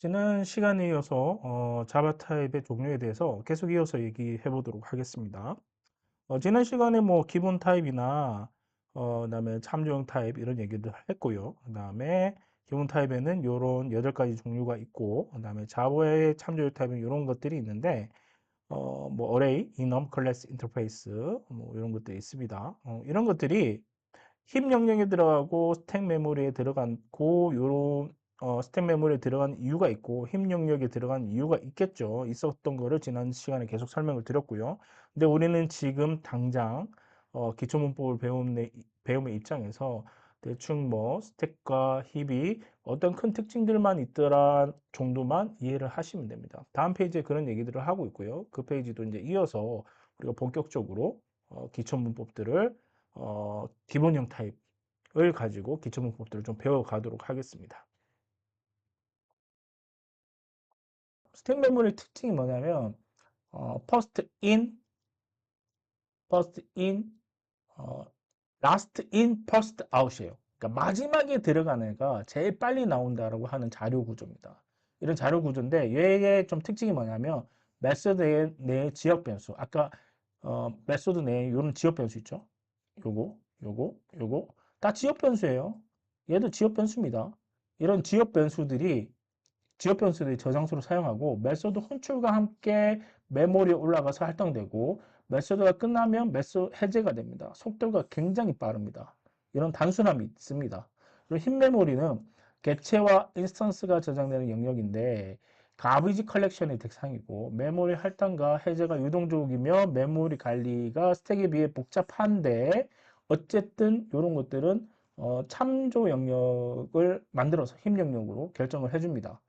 지난 시간에 이어서 자바 타입의 종류에 대해서 계속 이어서 얘기해 보도록 하겠습니다. 지난 시간에 뭐 기본 타입이나 그다음에 참조형 타입 이런 얘기도 했고요. 그다음에 기본 타입에는 요런 8가지 종류가 있고 그다음에 자바의 참조형 타입은 이런 것들이 있는데 뭐 어레이, 이넘, 클래스, 인터페이스 뭐 이런 것들이 있습니다. 이런 것들이 힙 영역에 들어가고 스택 메모리에 들어가고 요런 스택 메모리에 들어간 이유가 있고 힙 영역에 들어간 이유가 있겠죠. 있었던 거를 지난 시간에 계속 설명을 드렸고요. 근데 우리는 지금 당장 기초 문법을 배움의 입장에서 대충 뭐 스택과 힙이 어떤 큰 특징들만 있더라 정도만 이해를 하시면 됩니다. 다음 페이지에 그런 얘기들을 하고 있고요. 그 페이지도 이제 이어서 우리가 본격적으로 기초 문법들을 기본형 타입을 가지고 기초 문법들을 좀 배워가도록 하겠습니다. 스택 메모리 특징이 뭐냐면 first in, first in, 어, last in, first out이에요. 그러니까 마지막에 들어간 애가 제일 빨리 나온다라고 하는 자료 구조입니다. 이런 자료 구조인데 얘의 좀 특징이 뭐냐면 메소드 내 지역 변수. 아까 메소드 내에 이런 지역 변수 있죠? 요거 다 지역 변수예요. 얘도 지역 변수입니다. 이런 지역 변수들이 저장소로 사용하고 메소드 혼출과 함께 메모리에 올라가서 할당되고 메소드가 끝나면 메소드 해제가 됩니다. 속도가 굉장히 빠릅니다. 이런 단순함이 있습니다. 그리고 힙 메모리는 객체와 인스턴스가 저장되는 영역인데 가비지 컬렉션의 대상이고 메모리 할당과 해제가 유동적이며 메모리 관리가 스택에 비해 복잡한데 어쨌든 이런 것들은 참조 영역을 만들어서 힙 영역으로 결정을 해줍니다.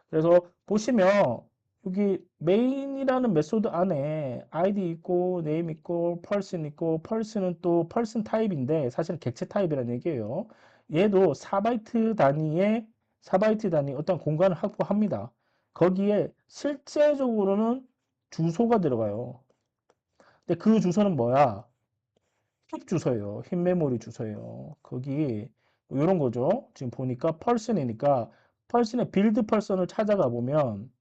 그래서 보시면 여기 메인이라는 메소드 안에 아이디 있고 네임 있고 펄슨 있고 펄슨은 또 펄슨 타입인데 사실은 객체 타입이라는 얘기예요. 얘도 4바이트 단위 어떤 공간을 확보합니다. 거기에 실제적으로는 주소가 들어가요. 근데 그 주소는 뭐야? 힙 주소예요. 힙 메모리 주소예요. 거기 이런 거죠. 지금 보니까 펄슨이니까 펄슨의 빌드 펄슨을 찾아가 보면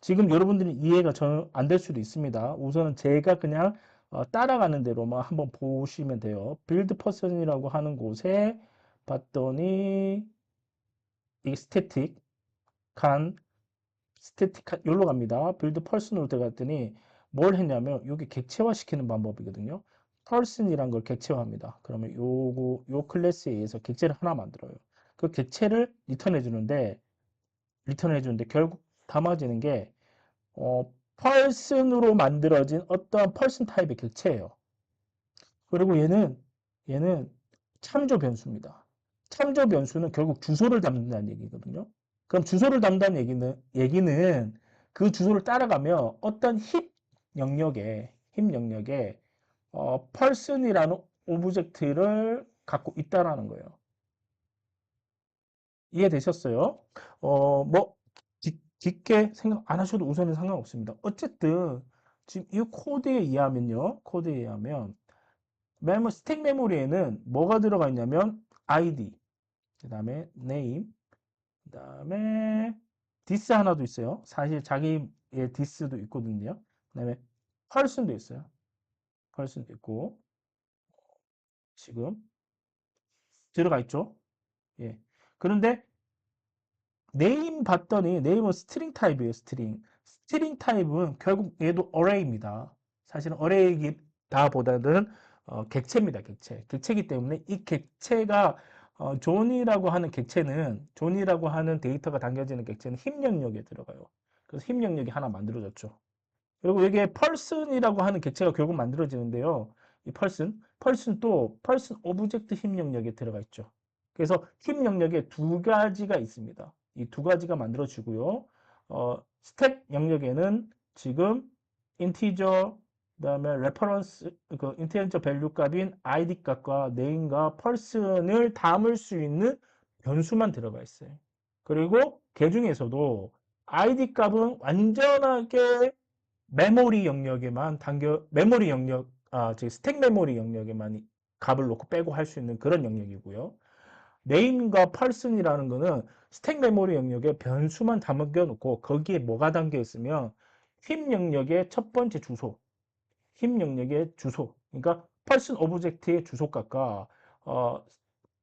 지금 여러분들이 이해가 전혀 안 될 수도 있습니다. 우선은 제가 그냥 따라가는 대로만 한번 보시면 돼요. 빌드 펄슨이라고 하는 곳에 봤더니 이게 스태틱한 여기로 갑니다. 빌드 펄슨으로 들어갔더니 뭘 했냐면 여기 객체화 시키는 방법이거든요. 펄슨이란 걸 객체화합니다. 그러면 요 클래스에 의해서 객체를 하나 만들어요. 그 객체를 리턴해주는데 결국 담아지는 게 펄슨으로 만들어진 어떤 펄슨 타입의 객체예요. 그리고 얘는 참조 변수입니다. 참조 변수는 결국 주소를 담는다는 얘기거든요. 그럼 주소를 담는다는 얘기는 그 주소를 따라가면 어떤 힙 영역에 펄슨이라는 오브젝트를 갖고 있다라는 거예요. 이해되셨어요? 뭐 깊게 생각 안 하셔도 우선은 상관없습니다. 어쨌든 지금 이 코드에 의하면 스택 메모리에는 뭐가 들어가 있냐면 ID, 그다음에 name, 그다음에 디스 하나도 있어요. 사실 자기의 디스도 있거든요. 그다음에 펄슨도 있어요. 펄슨도 있고 지금 들어가 있죠. 예. 그런데 네임 봤더니 네임은 스트링 타입이에요. 스트링 타입은 결국 얘도 어레이입니다. 사실은 어레이기다보다는 객체입니다. 객체이기 때문에 이 객체가 존이라고 하는 데이터가 담겨지는 객체는 힙 영역에 들어가요. 그래서 힙 영역이 하나 만들어졌죠. 그리고 여기에 펄슨이라고 하는 객체가 결국 만들어지는데요. 이 펄슨도 펄슨 오브젝트 힙 영역에 들어가 있죠. 그래서 힙 영역에 두 가지가 있습니다. 이 두 가지가 만들어지고요. 스택 영역에는 지금 인티저, 그다음에 레퍼런스, 그 인티저 밸류 값인 id 값과 네임과 펄슨을 담을 수 있는 변수만 들어가 있어요. 그리고 그 중에서도 id 값은 완전하게 즉 스택 메모리 영역에만 값을 놓고 빼고 할 수 있는 그런 영역이고요. name과 person이라는 거는 스택 메모리 영역에 변수만 담겨 놓고 거기에 뭐가 담겨 있으면 힙 영역의 첫 번째 주소, 힙 영역의 주소, 그러니까 person 오브젝트의 주소값과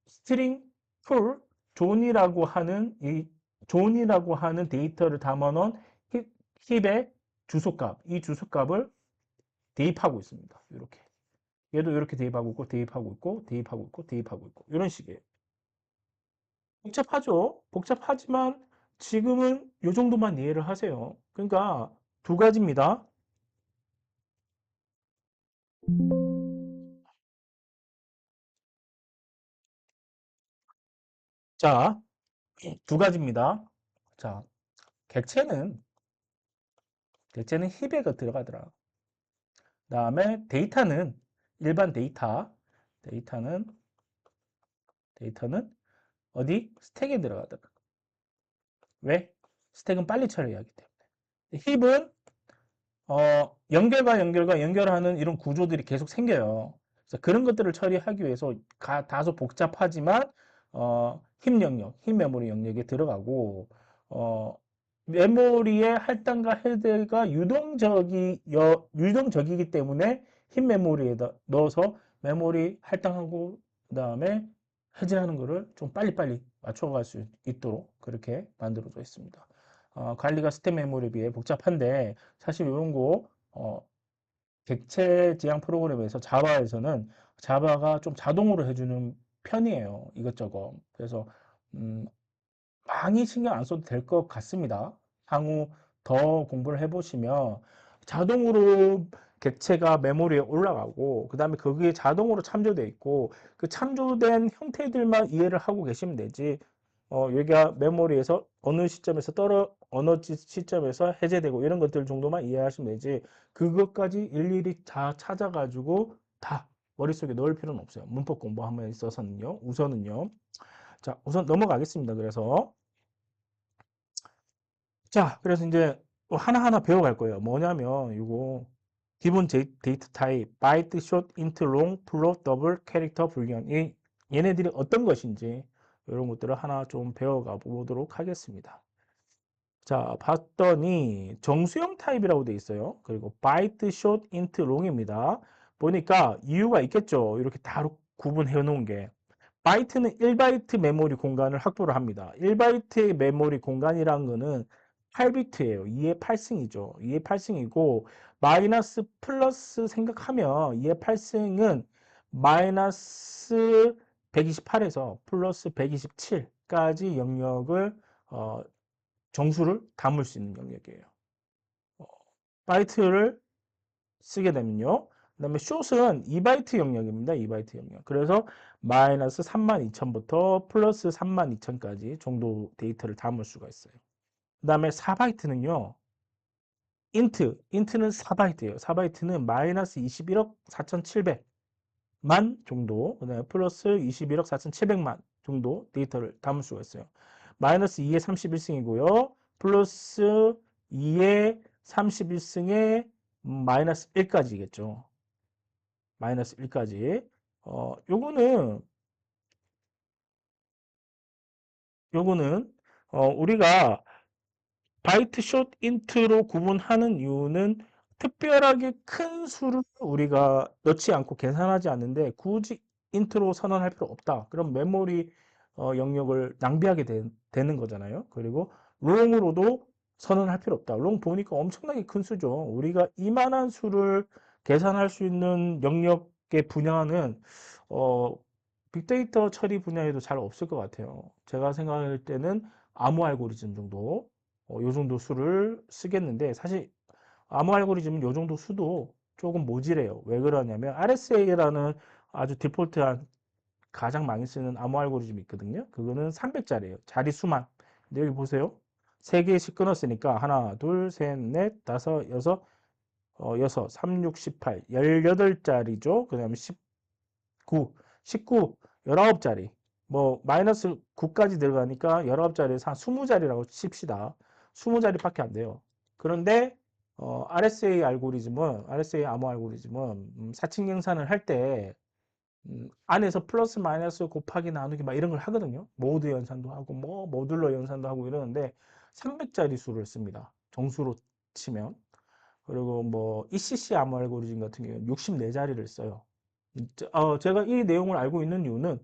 스트링 풀 존이라고 하는 이 존이라고 하는 데이터를 담아놓은 힙의 주소값, 이 주소값을 대입하고 있습니다. 이렇게. 얘도 이렇게 대입하고 있고, 대입하고 있고, 대입하고 있고, 대입하고 있고. 이런 식이에요. 복잡하죠? 복잡하지만 지금은 이 정도만 이해를 하세요. 그러니까 두 가지입니다. 자, 두 가지입니다. 자, 객체는 힙에 들어가더라. 다음에 데이터는 일반 데이터는 어디? 스택에 들어가더라. 왜? 스택은 빨리 처리하기 때문에. 힙은 연결과 연결하는 이런 구조들이 계속 생겨요. 그래서 그런 것들을 처리하기 위해서 다소 복잡하지만 힙 영역, 힙 메모리 영역에 들어가고 어, 메모리의 할당과 해제가 유동적이기 때문에 힙 메모리에다 넣어서 메모리 할당하고 그다음에 해제하는 거를 좀 빨리빨리 맞춰갈 수 있도록 그렇게 만들어져 있습니다. 관리가 스택 메모리에 비해 복잡한데 사실 이런 거 객체 지향 프로그램에서 자바에서는 자바가 좀 자동으로 해주는 편이에요. 이것저것. 그래서 음, 많이 신경 안 써도 될 것 같습니다. 향후 더 공부를 해보시면 자동으로 객체가 메모리에 올라가고 그 다음에 거기에 자동으로 참조되어 있고 그 참조된 형태들만 이해를 하고 계시면 되지 여기가 메모리에서 어느 시점에서 해제되고 이런 것들 정도만 이해하시면 되지 그것까지 일일이 다 찾아가지고 다 머릿속에 넣을 필요는 없어요. 문법 공부함에 있어서는요. 우선은요. 자, 우선 넘어가겠습니다. 그래서 이제 또 하나하나 배워갈 거예요. 뭐냐면 이거 기본 데이터 타입, 바이트, 숏, 인트, 롱, 플롯, 더블, 캐릭터, 불리언 얘네들이 어떤 것인지 이런 것들을 하나 좀 배워가 보도록 하겠습니다. 자, 봤더니 정수형 타입이라고 돼 있어요. 그리고 바이트, 숏, 인트, 롱입니다. 보니까 이유가 있겠죠. 이렇게 다 구분해 놓은 게. 바이트는 1바이트 메모리 공간을 확보를 합니다. 1바이트의 메모리 공간이라는 거는 8비트예요. 2의 8승이죠. 2의 8승이고 마이너스 플러스 생각하면 2의 8승은 마이너스 128에서 플러스 127까지 영역을 정수를 담을 수 있는 영역이에요. 어, 바이트를 쓰게 되면요. 그 다음에 숏은 2바이트 영역입니다. 2바이트 영역. 그래서 마이너스 32,000부터 플러스 32,000까지 정도 데이터를 담을 수가 있어요. 그 다음에 4바이트는요. 인트는 4바이트예요. 4바이트는 마이너스 21억 4,700만 정도, 그다음에 플러스 21억 4,700만 정도 데이터를 담을 수가 있어요. 마이너스 2의 31승이고요. 플러스 2의 31승에 마이너스 1까지겠죠. 마이너스 1까지. 요거는 요거는 우리가 바이트 숏 인트로 구분하는 이유는 특별하게 큰 수를 우리가 넣지 않고 계산하지 않는데 굳이 인트로 선언할 필요 없다. 그럼 메모리 영역을 낭비하게 되는 거잖아요. 그리고 롱으로도 선언할 필요 없다. 롱 보니까 엄청나게 큰 수죠. 우리가 이만한 수를 계산할 수 있는 영역의 분야는 어, 빅데이터 처리 분야에도 잘 없을 것 같아요. 제가 생각할 때는 암호 알고리즘 정도 요 정도 수를 쓰겠는데 사실 암호 알고리즘은 요 정도 수도 조금 모질해요. 왜 그러냐면 RSA라는 아주 디폴트한 가장 많이 쓰는 암호 알고리즘이 있거든요. 그거는 300자리예요. 자리 수만. 근데 여기 보세요. 3개씩 끊었으니까 하나, 둘, 셋, 넷, 다섯, 여섯, 3, 6, 18, 18자리죠. 그 다음에 19, 19자리 뭐 마이너스 9까지 들어가니까 19자리에서 한 20자리라고 칩시다. 20자리밖에 안 돼요. 그런데 RSA 암호 알고리즘은 사칭 계산을 할 때 안에서 플러스 마이너스 곱하기 나누기 막 이런 걸 하거든요. 모드 연산도 하고 뭐 모듈러 연산도 하고 이러는데 300자리 수를 씁니다. 정수로 치면. 그리고 뭐 ECC 암호 알고리즘 같은 경우는 64자리를 써요. 제가 이 내용을 알고 있는 이유는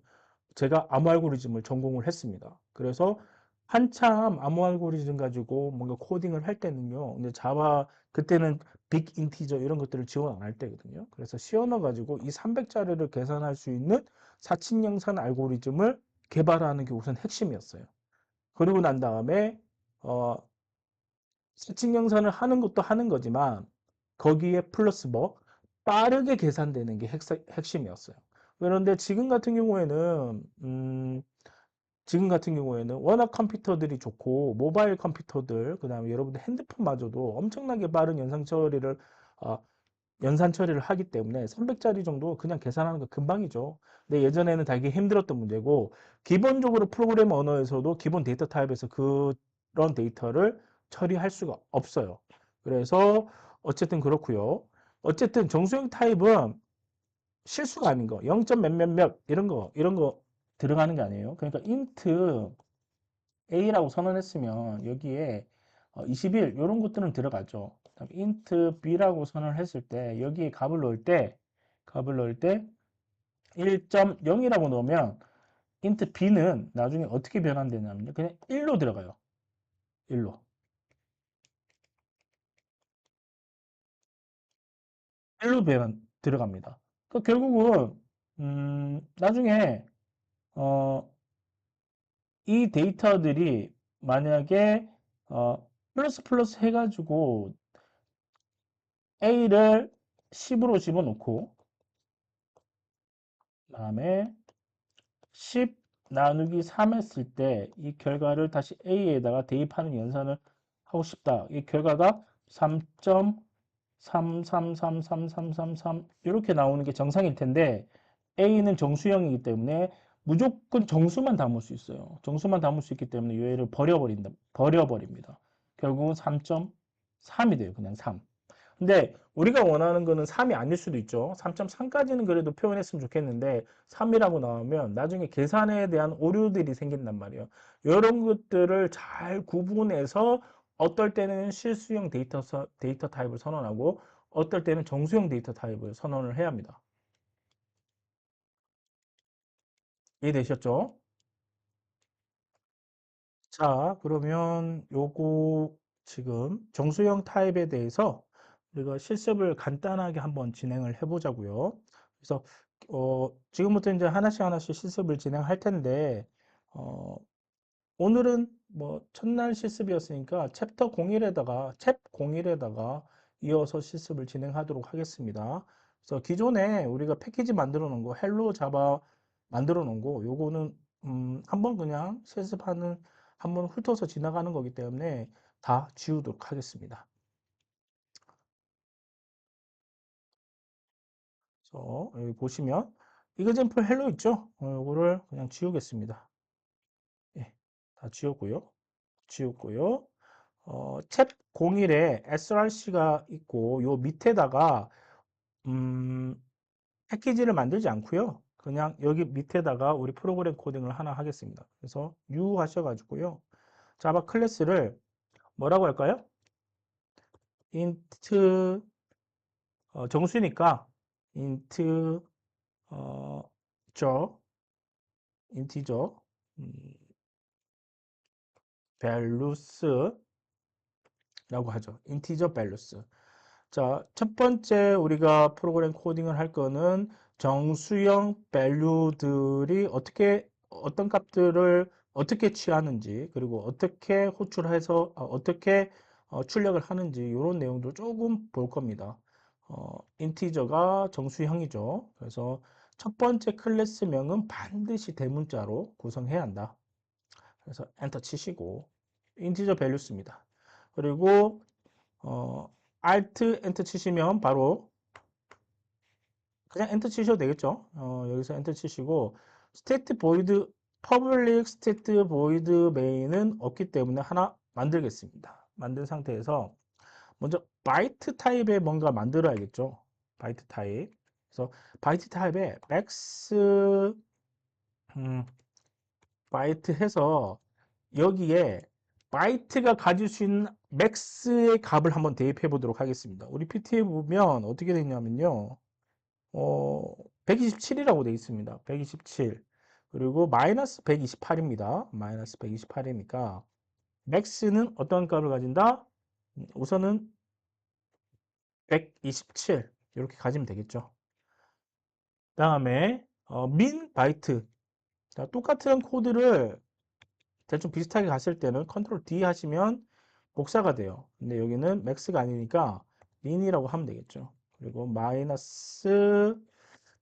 제가 암호 알고리즘을 전공을 했습니다. 그래서 한참 암호 알고리즘 가지고 뭔가 코딩을 할 때는요. 근데 자바 그때는 빅 인티저 이런 것들을 지원 안 할 때거든요. 그래서 C 언어 가지고 이 300자리를 계산할 수 있는 사칙연산 알고리즘을 개발하는 게 우선 핵심이었어요. 그리고 난 다음에 어, 사칙연산을 하는 것도 하는 거지만 거기에 플러스 뭐 빠르게 계산되는 게 핵심이었어요. 그런데 지금 같은 경우에는 워낙 컴퓨터들이 좋고 모바일 컴퓨터들 그다음에 여러분들 핸드폰마저도 엄청나게 빠른 어, 연산 처리를 하기 때문에 300자리 정도 그냥 계산하는 거 금방이죠. 근데 예전에는 되게 힘들었던 문제고 기본적으로 프로그램 언어에서도 기본 데이터 타입에서 그런 데이터를 처리할 수가 없어요. 그래서 어쨌든 그렇고요. 어쨌든 정수형 타입은 실수가 아닌 거, 0. 몇몇몇 이런 거 들어가는 게 아니에요. 그러니까 int a라고 선언했으면 여기에 21 이런 것들은 들어가죠. 그다음에 int b라고 선언을 했을 때 여기에 값을 넣을 때 1.0이라고 넣으면 int b는 나중에 어떻게 변환되냐면요. 그냥 1로 들어가요. 1로. 1로 들어갑니다. 그 결국은 나중에 어, 이 데이터들이 만약에 플러스 플러스 해가지고 A를 10으로 집어넣고 그다음에 10 나누기 3 했을 때 이 결과를 다시 A에다가 대입하는 연산을 하고 싶다. 이 결과가 3.333333 이렇게 나오는 게 정상일 텐데 A는 정수형이기 때문에 무조건 정수만 담을 수 있어요. 정수만 담을 수 있기 때문에 이 애를 버려버립니다. 결국은 3.3이 돼요. 그냥 3. 근데 우리가 원하는 거는 3이 아닐 수도 있죠. 3.3까지는 그래도 표현했으면 좋겠는데 3이라고 나오면 나중에 계산에 대한 오류들이 생긴단 말이에요. 이런 것들을 잘 구분해서 어떨 때는 실수형 데이터 타입을 선언하고 어떨 때는 정수형 데이터 타입을 선언을 해야 합니다. 이해되셨죠? 자, 그러면 요거 지금 정수형 타입에 대해서 우리가 실습을 간단하게 한번 진행을 해보자고요. 그래서 지금부터 이제 하나씩 하나씩 실습을 진행할 텐데 어, 오늘은 뭐 첫날 실습이었으니까 챕 01에다가 이어서 실습을 진행하도록 하겠습니다. 그래서 기존에 우리가 패키지 만들어 놓은 거 헬로 자바 만들어 놓은 거 요거는 한번 그냥 실습하는 한번 훑어서 지나가는 거기 때문에 다 지우도록 하겠습니다. 그래서 여기 보시면 이그젠플 헬로 있죠? 요거를 그냥 지우겠습니다. 예, 다 지웠고요. 챕 01에 src가 있고 요 밑에다가 음, 패키지를 만들지 않고요. 그냥 여기 밑에다가 우리 프로그램 코딩을 하나 하겠습니다. 그래서 new 하셔가지고요. 자바 클래스를 뭐라고 할까요? int 정수니까 int 어, 저 인티저 values라고 하죠. 인티저 values. 자, 첫 번째 우리가 프로그램 코딩을 할 거는 정수형 value들이 어떤 값들을 어떻게 취하는지, 그리고 어떻게 호출해서, 어떻게 출력을 하는지, 이런 내용도 조금 볼 겁니다. 인티저가 정수형이죠. 그래서 첫 번째 클래스명은 반드시 대문자로 구성해야 한다. 그래서 엔터 치시고, 인티저 밸류스입니다. 그리고 Alt 엔터 치시면 바로 그냥 엔터 치셔도 되겠죠. 여기서 엔터 치시고 state void public state void main은 없기 때문에 하나 만들겠습니다. 만든 상태에서 먼저 바이트 타입의 뭔가 만들어야겠죠. 바이트 타입. 그래서 바이트 타입에 맥스 바이트 해서 여기에 바이트가 가질 수 있는 맥스의 값을 한번 대입해 보도록 하겠습니다. 우리 PT에 보면 어떻게 되냐면요. 127이라고 되어 있습니다. 127. 그리고 마이너스 128입니다. 마이너스 128이니까 맥스는 어떤 값을 가진다? 우선은 127 이렇게 가지면 되겠죠. 다음에 민 바이트. 자, 똑같은 코드를 대충 비슷하게 갔을 때는 컨트롤 D 하시면 복사가 돼요. 근데 여기는 맥스가 아니니까 민이라고 하면 되겠죠. 그리고 마이너스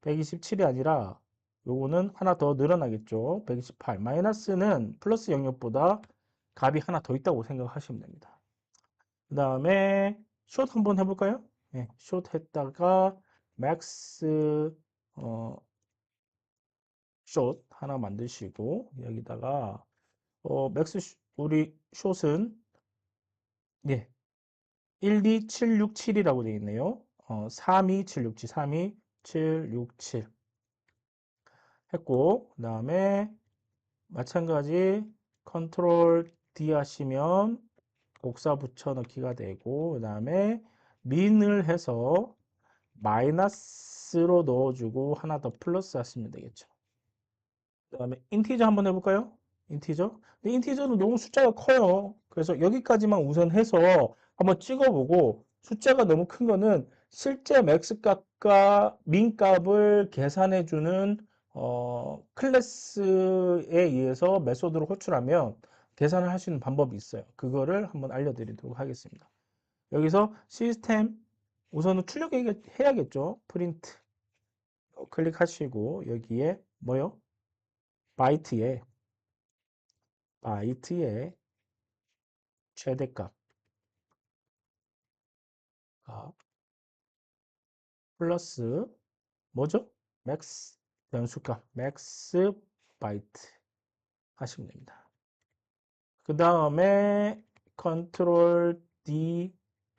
127이 아니라 요거는 하나 더 늘어나겠죠. 128. 마이너스는 플러스 영역보다 값이 하나 더 있다고 생각하시면 됩니다. 그 다음에 숏 한번 해볼까요? 네, 숏 했다가 맥스 숏 하나 만드시고 여기다가 맥스 우리 숏은 예 12767이라고 되어 있네요. 32767 32767 했고 그 다음에 마찬가지 컨트롤 D 하시면 복사 붙여넣기가 되고 그 다음에 민을 해서 마이너스로 넣어주고 하나 더 플러스 하시면 되겠죠. 그 다음에 인티저 한번 해볼까요? 인티저. 근데 인티저는 너무 숫자가 커요. 그래서 여기까지만 우선 해서 한번 찍어보고 숫자가 너무 큰 거는 실제 맥스 값과 민 값을 계산해주는 클래스에 의해서 메소드로 호출하면 계산을 할 수 있는 방법이 있어요. 그거를 한번 알려드리도록 하겠습니다. 여기서 시스템 우선은 출력해야겠죠. 프린트 클릭하시고 여기에 뭐요? 바이트의 최대값 플러스 뭐죠? 맥스 변수값 맥스 바이트 하시면 됩니다. 그 다음에 컨트롤 D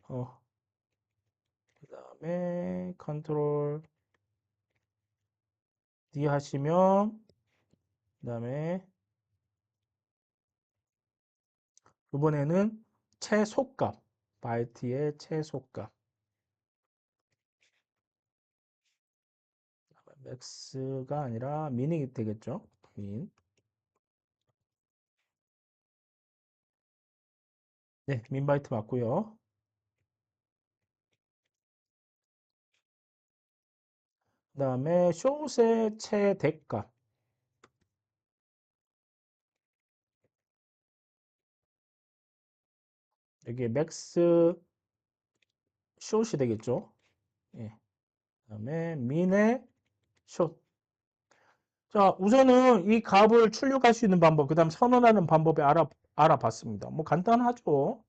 그 다음에 컨트롤 D 하시면 그 다음에 이번에는 최소값 바이트의 최소값 맥스가 아니라 민이 되겠죠. 민. 네, 민 바이트 맞고요. 그 다음에 숏의 최대값 여기 맥스 숏이 되겠죠. 예. 그다음에 민의 숏. 자, 우선은 이 값을 출력할 수 있는 방법, 그다음 선언하는 방법을 알아봤습니다. 뭐 간단하죠.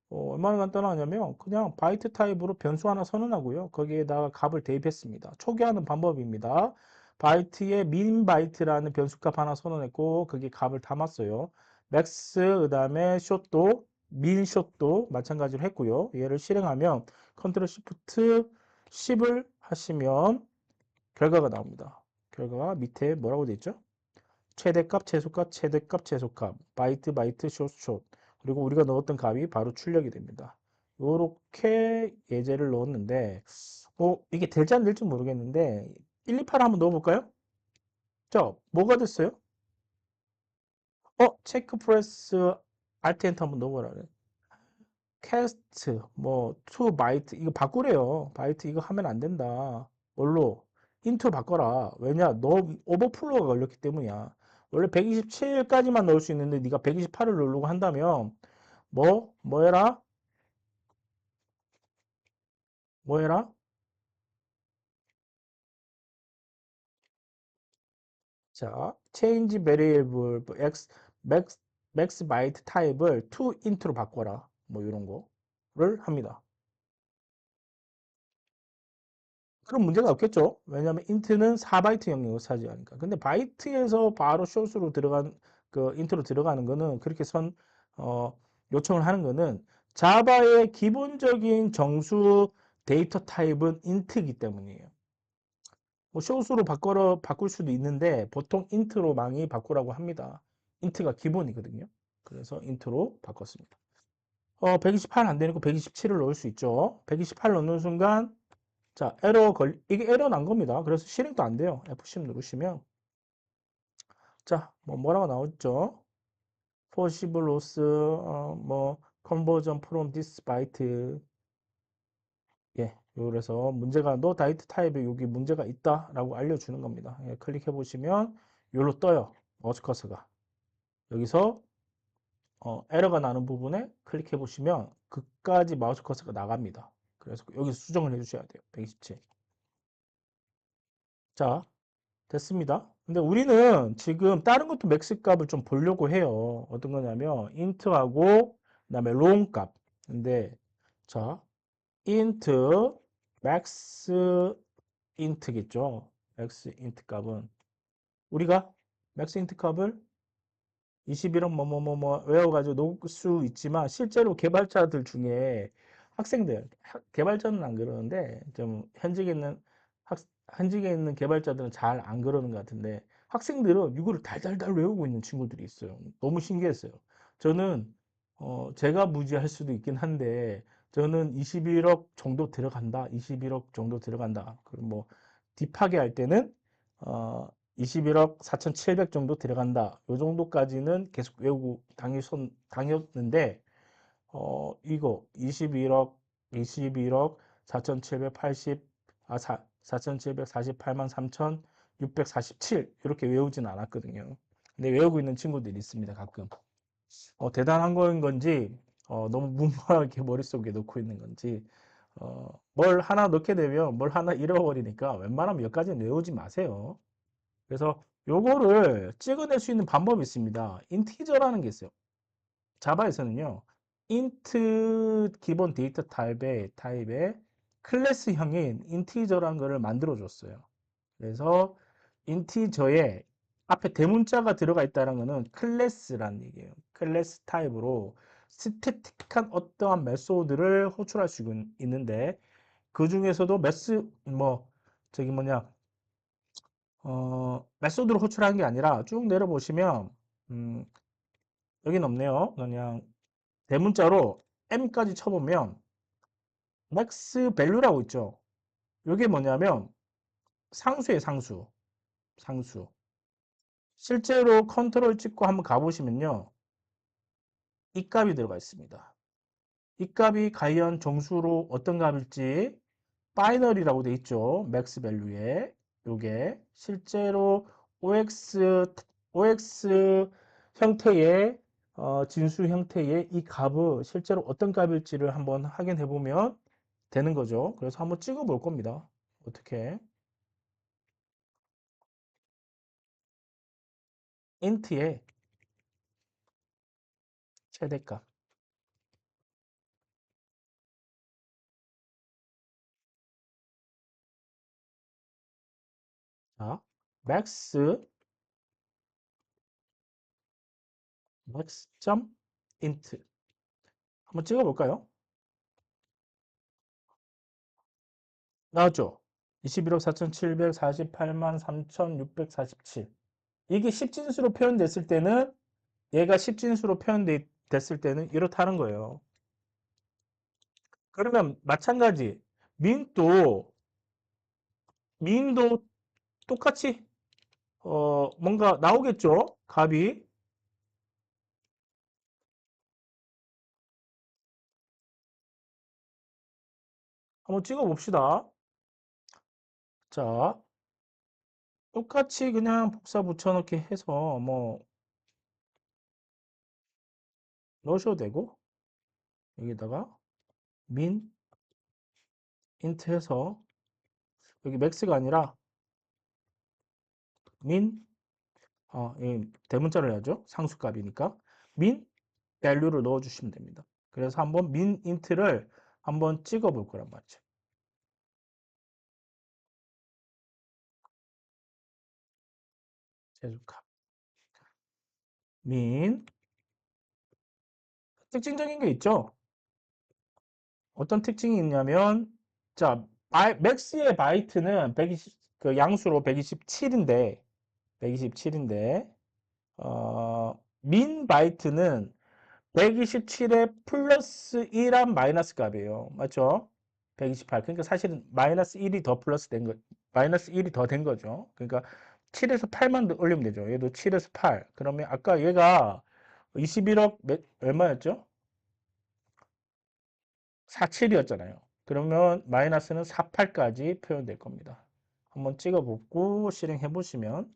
얼마나 간단하냐면 그냥 바이트 타입으로 변수 하나 선언하고요. 거기에다가 값을 대입했습니다. 초기화하는 방법입니다. 바이트에 민 바이트라는 변수값 하나 선언했고 거기에 값을 담았어요. 맥스 그다음에 숏도 민 숏도 마찬가지로 했고요. 얘를 실행하면 컨트롤 시프트 10을 하시면 결과가 나옵니다. 결과가 밑에 뭐라고 되어 있죠? 최대값, 최소값, 최대값, 최소값, 바이트, 바이트, 숏, 숏. 그리고 우리가 넣었던 값이 바로 출력이 됩니다. 이렇게 예제를 넣었는데, 이게 될지 안 될지 모르겠는데, 1, 2, 8 한번 넣어볼까요? 자, 뭐가 됐어요? 체크 프레스, 알트 엔터 한번 넣어보라 그래. 캐스트, 투 바이트, 이거 바꾸래요. 바이트 이거 하면 안 된다. 뭘로? 인투 바꿔라. 왜냐? 너 오버플로우가 걸렸기 때문이야. 원래 127까지만 넣을 수 있는데 네가 128을 넣으려고 한다면 뭐 해라? 뭐 해라? 자, change variable x max byte 타입을 to int로 바꿔라. 뭐 이런 거를 합니다. 그럼 문제가 없겠죠. 왜냐하면 int는 4바이트 영역을 차지하니까. 근데 바이트에서 바로 숏으로 들어간 그 int로 들어가는 거는 그렇게 요청을 하는 거는 자바의 기본적인 정수 데이터 타입은 int이기 때문이에요. 뭐 숏으로 바꿀 수도 있는데 보통 인트로 많이 바꾸라고 합니다. 인트가 기본이거든요. 그래서 인트로 바꿨습니다. 128 안 되니까 127을 넣을 수 있죠. 128 넣는 순간 자, 이게 에러 난 겁니다. 그래서 실행도 안 돼요. F10 누르시면 자, 뭐라고 나왔죠? Possible loss, 뭐 conversion from this byte. 예, 그래서 문제가 no date 타입에 여기 문제가 있다라고 알려주는 겁니다. 예, 클릭해 보시면 여기로 떠요. 마우스 커서가. 여기서 에러가 나는 부분에 클릭해 보시면 그까지 마우스 커서가 나갑니다. 그래서 여기서 수정을 해주셔야 돼요. 127. 자, 됐습니다. 근데 우리는 지금 다른 것도 맥스 값을 좀 보려고 해요. 어떤 거냐면 int하고 그다음에 long 값. 근데 자, int max int겠죠. max int 값은 우리가 max int 값을 21억 뭐뭐뭐뭐 외워가지고 놓을 수 있지만 실제로 개발자들 중에 학생들, 개발자는 안 그러는데 좀 현직에 있는 개발자들은 잘 안 그러는 것 같은데 학생들은 이거를 달달달 외우고 있는 친구들이 있어요. 너무 신기했어요. 저는 제가 무지할 수도 있긴 한데 저는 21억 정도 들어간다, 21억 정도 들어간다. 그럼 뭐 딥하게 할 때는 어, 21억 4,700 정도 들어간다. 요 정도까지는 계속 외우고 다녔는데, 이거 21억 4,780, 4,748만 3,647 이렇게 외우진 않았거든요. 근데 외우고 있는 친구들이 있습니다, 가끔. 대단한 거인 건지, 너무 무모하게 머릿속에 넣고 있는 건지, 뭘 하나 넣게 되면 뭘 하나 잃어버리니까 웬만하면 여기까지는 외우지 마세요. 그래서 요거를 찍어낼 수 있는 방법이 있습니다. 인티저라는 게 있어요. 자바에서는요. int 기본 데이터 타입에 클래스형인 인티저라는 거를 만들어 줬어요. 그래서 인티저에 앞에 대문자가 들어가 있다는 것은 클래스라는 얘기예요. 클래스 타입으로 스태틱한 어떠한 메소드를 호출할 수 있는데 그 중에서도 저기 뭐냐 메소드로 호출하는 게 아니라 쭉 내려보시면 음, 여긴 없네요. 그냥 대문자로 m까지 쳐보면 max value라고 있죠. 이게 뭐냐면 상수의 상수. 실제로 컨트롤 찍고 한번 가보시면요. 이 값이 들어가 있습니다. 이 값이 과연 정수로 어떤 값일지 바이너리라고 돼 있죠. 맥스 밸류에. 요게 실제로 OX 형태의 진수 형태의 이 값은 실제로 어떤 값일지를 한번 확인해 보면 되는 거죠. 그래서 한번 찍어 볼 겁니다. 어떻게 int의 최대값. 자, max max.int 한번 찍어 볼까요? 나왔죠? 21억 4,748만 3,647. 이게 10진수로 표현됐을 때는 얘가 10진수로 표현됐을 때는 이렇다는 거예요. 그러면 마찬가지 민도 민도 똑같이 뭔가 나오겠죠? 값이 한번 찍어 봅시다. 자, 똑같이 그냥 복사 붙여넣기 해서 뭐 넣으셔도 되고 여기다가 민 인트 해서 여기 맥스가 아니라 민 이 대문자를 해야죠. 상수값이니까 민 밸류를 넣어 주시면 됩니다. 그래서 한번 민 인트를 한번 찍어 볼 거란 말이죠. 재수값 민 특징적인 게 있죠. 어떤 특징이 있냐면 자 맥스의 바이트는 그 양수로 127인데 민 바이트는 127에 플러스 1한 마이너스 값이에요. 맞죠? 128. 그러니까 사실은 마이너스 1이 더 플러스 된 거, 마이너스 1이 더 된 거죠. 그러니까 7에서 8만 올리면 되죠. 얘도 7에서 8. 그러면 아까 얘가 21억 얼마였죠? 47이었잖아요. 그러면 마이너스는 48까지 표현될 겁니다. 한번 찍어보고 실행해 보시면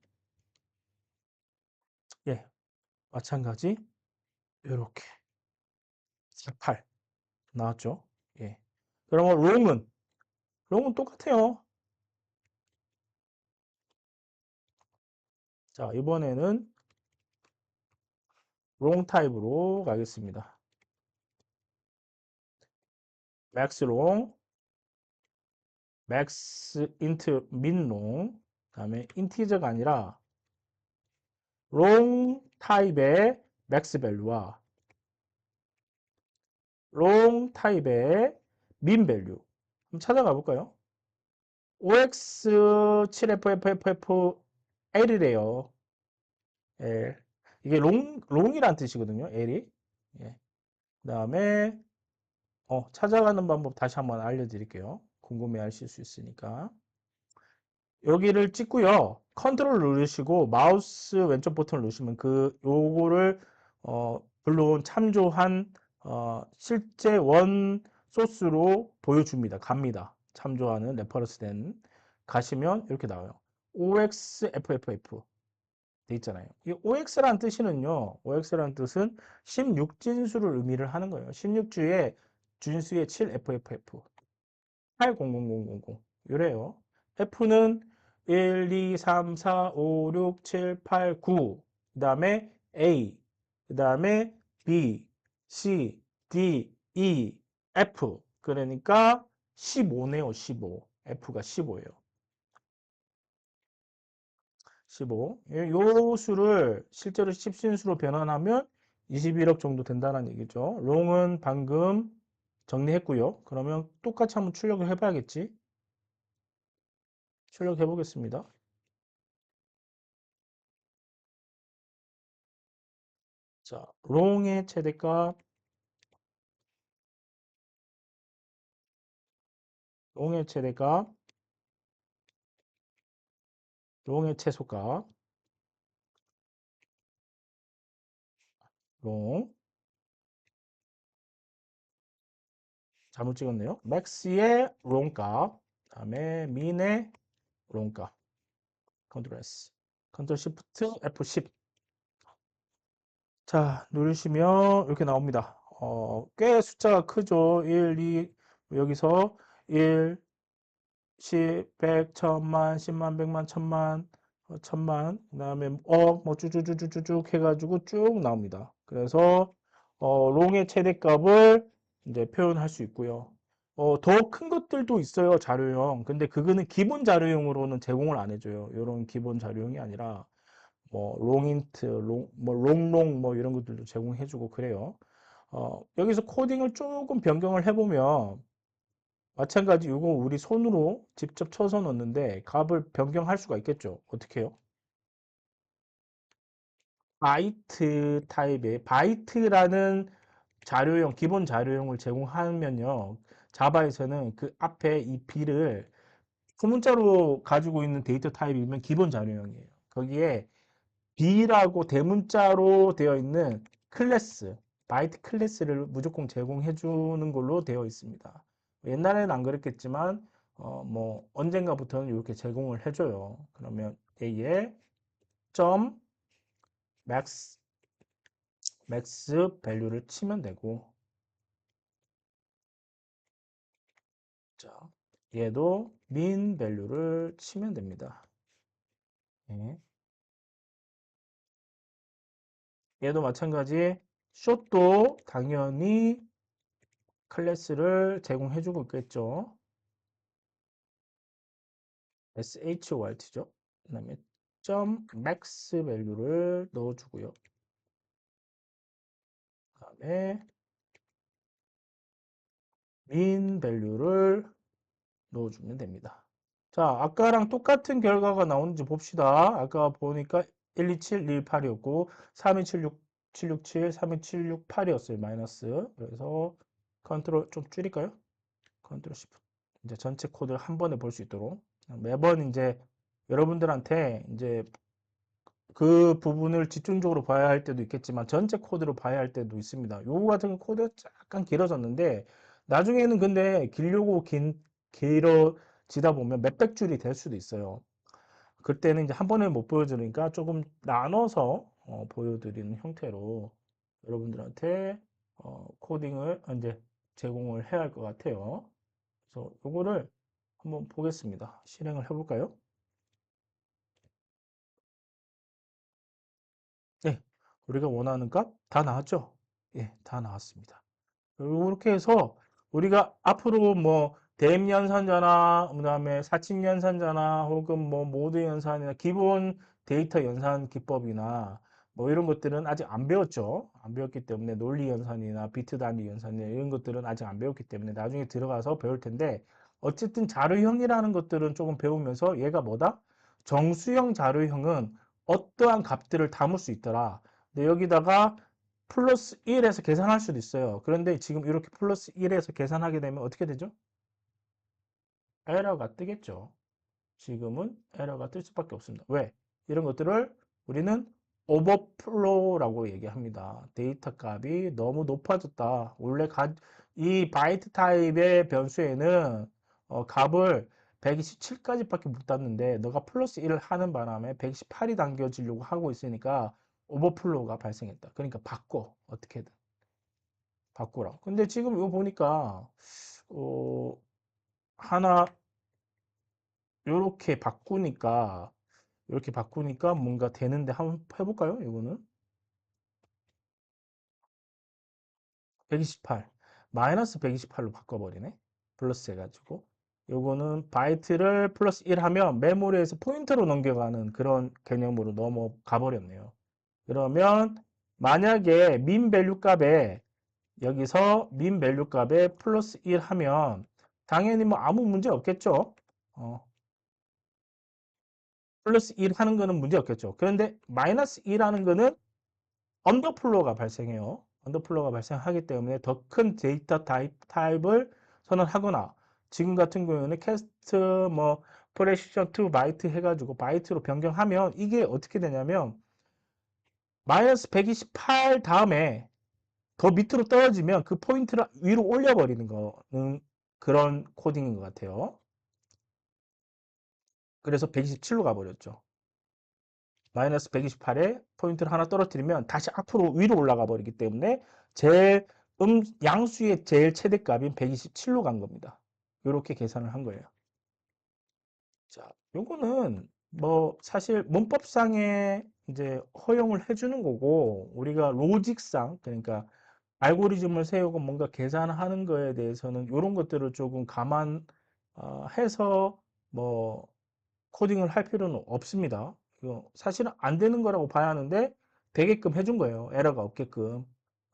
예, 마찬가지 이렇게 48 나왔죠. 예. 그러면 롱은 똑같아요. 자, 이번에는 롱 타입으로 가겠습니다. 맥스 롱, 맥스 인트 민 롱, 그다음에 인티저가 아니라 롱 타입의 맥스 밸류와 롱 타입의 민 밸류 한번 찾아가 볼까요? OX7FFFF L이래요. L. 이게 롱이란 뜻이거든요. L이. 예. 그 다음에 찾아가는 방법 다시 한번 알려드릴게요. 궁금해 하실 수 있으니까. 여기를 찍고요. 컨트롤 누르시고 마우스 왼쪽 버튼을 누르시면 요거를 물론 참조한 실제 원 소스로 보여줍니다. 갑니다. 참조하는 레퍼런스 된 가시면 이렇게 나와요. OXFFF 돼 있잖아요. 이 OX라는 뜻이는요. OX라는 뜻은 16진수를 의미를 하는 거예요. 16주의 준수의 7FFF 800000 이래요. F는 1, 2, 3, 4, 5, 6, 7, 8, 9. 그 다음에 A. 그 다음에 B, C, D, E, F. 그러니까 15네요, 15. F가 15예요. 15. 요 수를 실제로 10진수로 변환하면 21억 정도 된다는 얘기죠. 롱은 방금 정리했고요. 그러면 똑같이 한번 출력을 해봐야겠지. 출력해 보겠습니다. 자, 롱의 최대값, 롱의 최대값, 롱의 최소값, 롱, 잘못 찍었네요. 맥스의 롱값, 다음에 민의 롱값, 컨트롤 S, 컨트롤 시프트 F10. 자, 누르시면 이렇게 나옵니다. 꽤 숫자가 크죠. 1, 2, 여기서 1, 10, 100, 1000만, 10만, 100만, 1000만, 1000만, 그 다음에 뭐 쭉쭉쭉쭉쭉 해가지고 쭉 나옵니다. 그래서 롱의 최대값을 이제 표현할 수 있고요. 더 큰 것들도 있어요, 자료형. 근데 그거는 기본 자료형으로는 제공을 안 해줘요. 이런 기본 자료형이 아니라 뭐 롱인트, 뭐 롱롱 뭐 이런 것들도 제공해주고 그래요. 여기서 코딩을 조금 변경을 해보면 마찬가지 이거 우리 손으로 직접 쳐서 넣는데 값을 변경할 수가 있겠죠. 어떻게 해요? 바이트 타입의 바이트라는 자료형, 기본 자료형을 제공하면요. 자바에서는 그 앞에 이 b를 소문자로 가지고 있는 데이터 타입이면 기본 자료형이에요. 거기에 b라고 대문자로 되어 있는 클래스, 바이트 클래스를 무조건 제공해 주는 걸로 되어 있습니다. 옛날에는 안 그랬겠지만 뭐 언젠가부터는 이렇게 제공을 해줘요. 그러면 A에 점 max 밸류를 치면 되고 자 얘도 min 밸류를 치면 됩니다. 예. 얘도 마찬가지 shot도 당연히 클래스를 제공해주고 있겠죠. short죠. 그다음에 점 max 밸류를 넣어주고요. 그다음에 min 밸류를 넣어주면 됩니다. 자, 아까랑 똑같은 결과가 나오는지 봅시다. 아까 보니까 127, 128이었고, 3276, 767, 32768이었어요. 마이너스. 그래서 컨트롤 좀 줄일까요? 컨트롤 Shift. 이제 전체 코드를 한 번에 볼 수 있도록. 매번 이제 여러분들한테 이제 그 부분을 집중적으로 봐야 할 때도 있겠지만 전체 코드로 봐야 할 때도 있습니다. 요거 같은 코드가 약간 길어졌는데 나중에는 근데 길어지다 보면 몇백 줄이 될 수도 있어요. 그때는 이제 한 번에 못 보여주니까 조금 나눠서 보여드리는 형태로 여러분들한테 코딩을 이제 제공을 해야 할 것 같아요. 그래서 요거를 한번 보겠습니다. 실행을 해볼까요? 네, 우리가 원하는 값 다 나왔죠? 예, 다 나왔습니다. 이렇게 해서 우리가 앞으로 뭐 대입연산자나 그다음에 사칙연산자나 혹은 뭐 모드 연산이나 기본 데이터 연산 기법이나 뭐 이런 것들은 아직 안 배웠죠. 안 배웠기 때문에 논리 연산이나 비트 단위 연산이나 이런 것들은 아직 안 배웠기 때문에 나중에 들어가서 배울 텐데 어쨌든 자료형이라는 것들은 조금 배우면서 얘가 뭐다? 정수형 자료형은 어떠한 값들을 담을 수 있더라. 근데 여기다가 플러스 1에서 계산할 수도 있어요. 그런데 지금 이렇게 플러스 1에서 계산하게 되면 어떻게 되죠? 에러가 뜨겠죠. 지금은 에러가 뜰 수밖에 없습니다. 왜? 이런 것들을 우리는 오버플로우라고 얘기합니다. 데이터 값이 너무 높아졌다. 원래 이 바이트 타입의 변수에는 값을 127까지밖에 못 땄는데 너가 플러스 1을 하는 바람에 128이 당겨지려고 하고 있으니까 오버플로우가 발생했다. 그러니까 바꿔. 어떻게든. 바꾸라. 근데 지금 이거 보니까 어, 하나 이렇게 바꾸니까 뭔가 되는데 한번 해볼까요? 이거는 128 마이너스 128로 바꿔버리네. 플러스 해가지고 요거는 바이트를 플러스 1 하면 메모리에서 포인터로 넘겨가는 그런 개념으로 넘어가 버렸네요. 그러면 만약에 민 밸류 값에 여기서 민 밸류 값에 플러스 1 하면 당연히 뭐 아무 문제 없겠죠. 어, 플러스 1 하는 거는 문제 없겠죠. 그런데 마이너스 2 하는 거는 언더플로우가 발생해요. 언더플로우가 발생하기 때문에 더 큰 데이터 타입을 선언하거나 지금 같은 경우에는 캐스트 뭐 프레시션 투 바이트 해가지고 바이트로 변경하면 이게 어떻게 되냐면 마이너스 128 다음에 더 밑으로 떨어지면 그 포인트를 위로 올려버리는 거는 그런 코딩인 것 같아요. 그래서 127로 가버렸죠. 마이너스 128에 포인트를 하나 떨어뜨리면 다시 앞으로 위로 올라가 버리기 때문에 제일 양수의 제일 최대값인 127로 간 겁니다. 이렇게 계산을 한 거예요. 자, 요거는 뭐 사실 문법상에 이제 허용을 해주는 거고 우리가 로직상 그러니까 알고리즘을 세우고 뭔가 계산하는 거에 대해서는 이런 것들을 조금 감안해서 뭐 코딩을 할 필요는 없습니다. 이거 사실은 안 되는 거라고 봐야 하는데 되게끔 해준 거예요. 에러가 없게끔.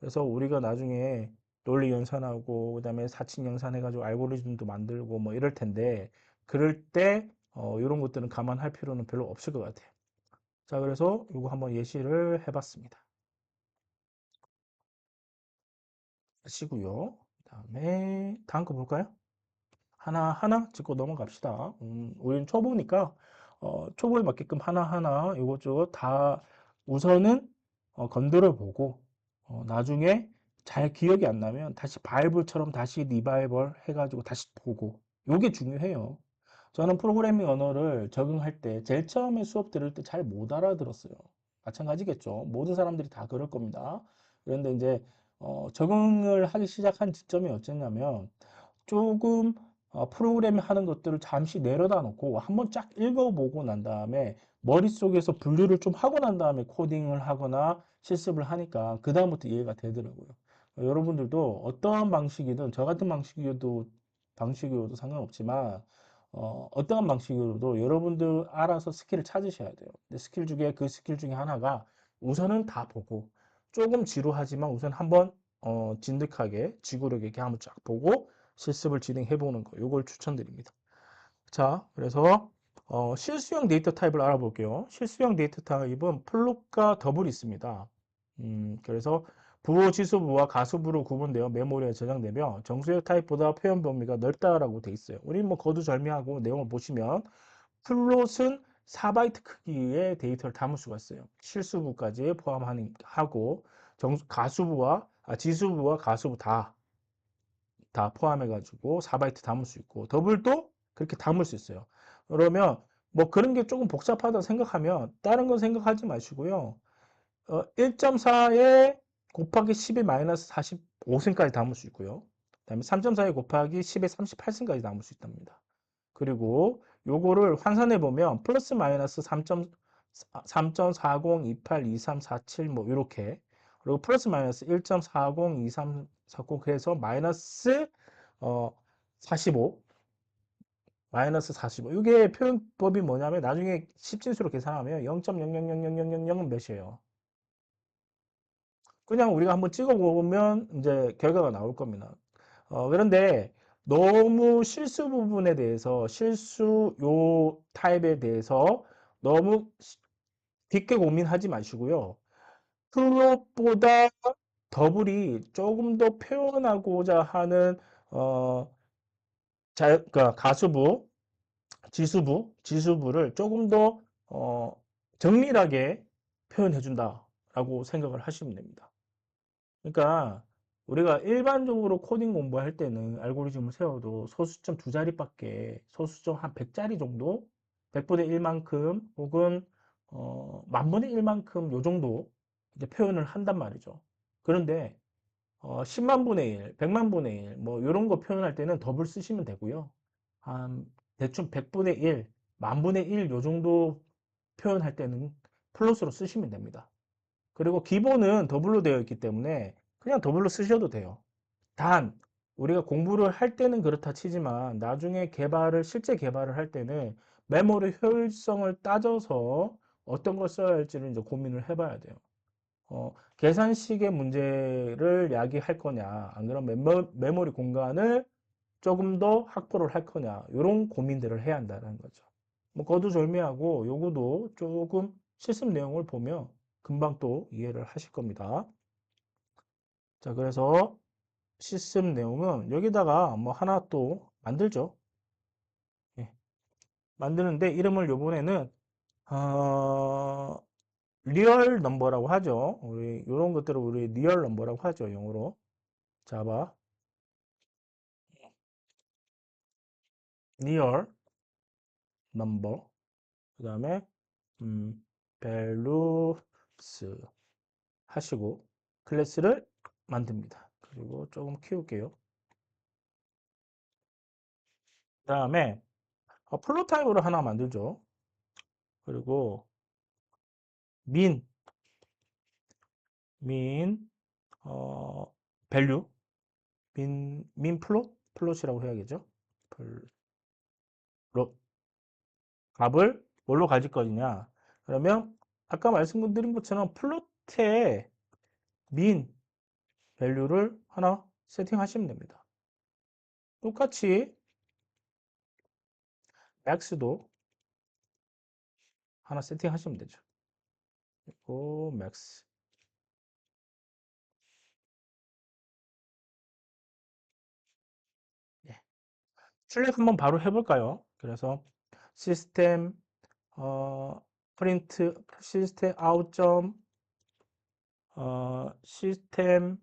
그래서 우리가 나중에 논리 연산하고 그다음에 사칙 연산해가지고 알고리즘도 만들고 뭐 이럴 텐데 그럴 때 이런 것들은 감안할 필요는 별로 없을 것 같아요. 자, 그래서 이거 한번 예시를 해봤습니다. 하시고요. 그다음에 다음 거 볼까요? 하나하나 짚고 넘어갑시다. 우리는 초보니까 초보에 맞게끔 하나하나 이것저것 다 우선은 건드려 보고 나중에 잘 기억이 안 나면 다시 바이블처럼 다시 리바이벌 해가지고 다시 보고 이게 중요해요. 저는 프로그래밍 언어를 적응할 때 제일 처음에 수업 들을 때 잘 못 알아들었어요. 마찬가지겠죠. 모든 사람들이 다 그럴 겁니다. 그런데 이제 적응을 하기 시작한 지점이 어쩌냐면 조금 프로그램 하는 것들을 잠시 내려다 놓고 한번 쫙 읽어보고 난 다음에 머릿속에서 분류를 좀 하고 난 다음에 코딩을 하거나 실습을 하니까 그 다음부터 이해가 되더라고요. 여러분들도 어떠한 방식이든 저 같은 방식이어도 상관없지만 어떠한 방식으로도 여러분들 알아서 스킬을 찾으셔야 돼요. 근데 스킬 중에 그 스킬 중에 하나가 우선은 다 보고 조금 지루하지만 우선 한번 진득하게 지구력있게 한번 쫙 보고 실습을 진행해 보는 거. 이걸 추천드립니다. 자, 그래서 실수형 데이터 타입을 알아볼게요. 실수형 데이터 타입은 플롯과 더블이 있습니다. 그래서 부호 지수부와 가수부로 구분되어 메모리에 저장되며 정수형 타입보다 표현 범위가 넓다라고 돼 있어요. 우리 뭐 거두절미하고 내용을 보시면 플롯은 4바이트 크기의 데이터를 담을 수가 있어요. 실수부까지 포함하고 지수부와 가수부 다 포함해가지고 4바이트 담을 수 있고 더블도 그렇게 담을 수 있어요. 그러면 뭐 그런 게 조금 복잡하다 생각하면 다른 건 생각하지 마시고요. 1.4에 곱하기 10의 마이너스 45승까지 담을 수 있고요. 그다음에 3.4에 곱하기 10의 38승까지 담을 수 있답니다. 그리고 요거를 환산해 보면 플러스 마이너스 3.40282347 뭐 이렇게 그리고 플러스 마이너스 1.402340 해서 마이너스 45 마이너스 45 이게 표현법이 뭐냐면 나중에 십진수로 계산하면 0.000000은 몇이에요? 그냥 우리가 한번 찍어 보면 이제 결과가 나올 겁니다. 그런데 너무 실수 부분에 대해서 실수 요 타입에 대해서 너무 깊게 고민하지 마시고요. 플롯보다 더블이 조금 더 표현하고자 하는 어, 그러니까 가수부, 지수부를 조금 더 정밀하게 표현해 준다라고 생각을 하시면 됩니다. 그러니까 우리가 일반적으로 코딩 공부할 때는 알고리즘을 세워도 소수점 두 자리밖에 소수점 한 100자리 정도 100분의 1만큼 혹은 만분의 1만큼 요 정도 이제 표현을 한단 말이죠. 그런데 10만 분의 1, 100만 분의 1, 뭐 이런 거 표현할 때는 더블 쓰시면 되고요. 한 대충 100분의 1, 만분의 1 요 정도 표현할 때는 플러스로 쓰시면 됩니다. 그리고 기본은 더블로 되어 있기 때문에 그냥 더블로 쓰셔도 돼요. 단, 우리가 공부를 할 때는 그렇다 치지만 나중에 실제 개발을 할 때는 메모리 효율성을 따져서 어떤 걸 써야 할지를 이제 고민을 해봐야 돼요. 계산식의 문제를 야기할 거냐, 안 그러면 메모리 공간을 조금 더 확보를 할 거냐, 이런 고민들을 해야 한다는 거죠. 뭐 거두절미하고 요거도 조금 실습 내용을 보면 금방 또 이해를 하실 겁니다. 자, 그래서 실습 내용은 여기다가 뭐 하나 또 만들죠. 예, 만드는데 이름을 요번에는 어, 리얼 넘버라고 하죠. 우리 이런 것들을 우리 리얼 넘버라고 하죠. 영어로. 자바 리얼 넘버 그다음에 밸류스 하시고 클래스를 만듭니다. 그리고 조금 키울게요. 그다음에 플로 타입으로 하나 만들죠. 그리고 민, 민, 밸류, 민 플롯이라고 해야겠죠. 플롯, 값을 뭘로 가질 거냐. 그러면 아까 말씀드린 것처럼 플롯에 민, 밸류를 하나 세팅하시면 됩니다. 똑같이 max도 하나 세팅하시면 되죠. 그리고 max. 예. 출력 한번 바로 해볼까요? 그래서 시스템 프린트 시스템 아웃점 시스템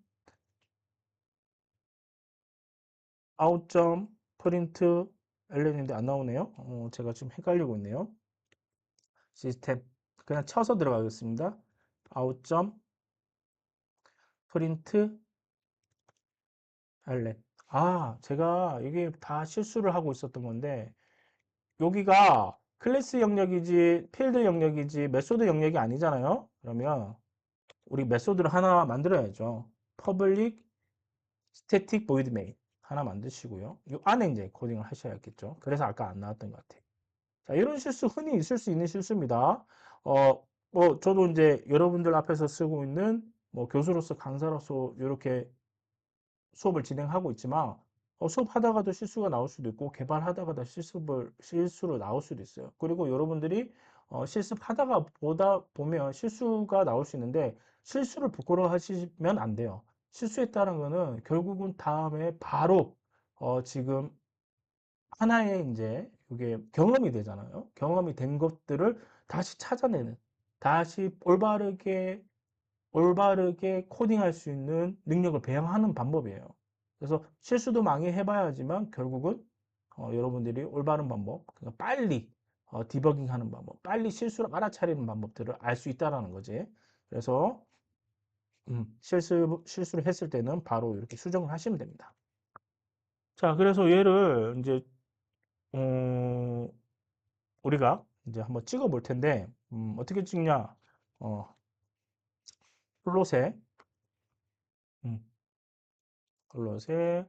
아웃점 프린트 엘렌인데 안 나오네요. 제가 지금 헷갈리고 있네요. 시스템 그냥 쳐서 들어가겠습니다. 아웃점 프린트 엘렌. 제가 이게 다 실수를 하고 있었던 건데 여기가 클래스 영역이지 필드 영역이지 메소드 영역이 아니잖아요. 그러면 우리 메소드를 하나 만들어야죠. public static void main 하나 만드시고요. 이 안에 이제 코딩을 하셔야겠죠. 그래서 아까 안 나왔던 것 같아요. 자, 이런 실수 흔히 있을 수 있는 실수입니다. 뭐 저도 이제 여러분들 앞에서 쓰고 있는 뭐 교수로서 강사로서 이렇게 수업을 진행하고 있지만 수업하다가도 실수가 나올 수도 있고 개발하다가도 실수로 나올 수도 있어요. 그리고 여러분들이 실습하다가 보다 보면 실수가 나올 수 있는데 실수를 부끄러워하시면 안 돼요. 실수했다는 거는 결국은 다음에 바로 지금 하나의 이제 이게 경험이 되잖아요. 경험이 된 것들을 다시 찾아내는, 다시 올바르게 코딩할 수 있는 능력을 배양하는 방법이에요. 그래서 실수도 많이 해봐야지만 결국은 여러분들이 올바른 방법, 그러니까 빨리 디버깅하는 방법, 빨리 실수를 알아차리는 방법들을 알 수 있다라는 거지. 그래서 실수를 했을 때는 바로 이렇게 수정을 하시면 됩니다. 자, 그래서 얘를 이제 어, 우리가 이제 한번 찍어 볼 텐데 어떻게 찍냐? 어, 플롯에 음, 플롯에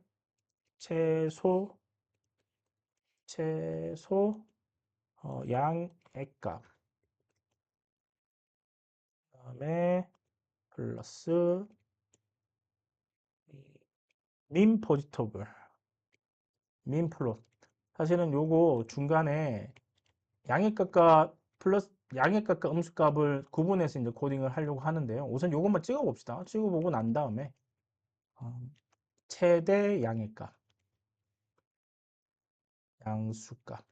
최소 최소 양액값 그다음에 플러스 민 포지터블 민 플롯. 사실은 요거 중간에 양액값과 플러스 양액값과 음수값을 구분해서 이제 코딩을 하려고 하는데요. 우선 요것만 찍어 봅시다. 찍어 보고 난 다음에 어, 최대 양액값 양수값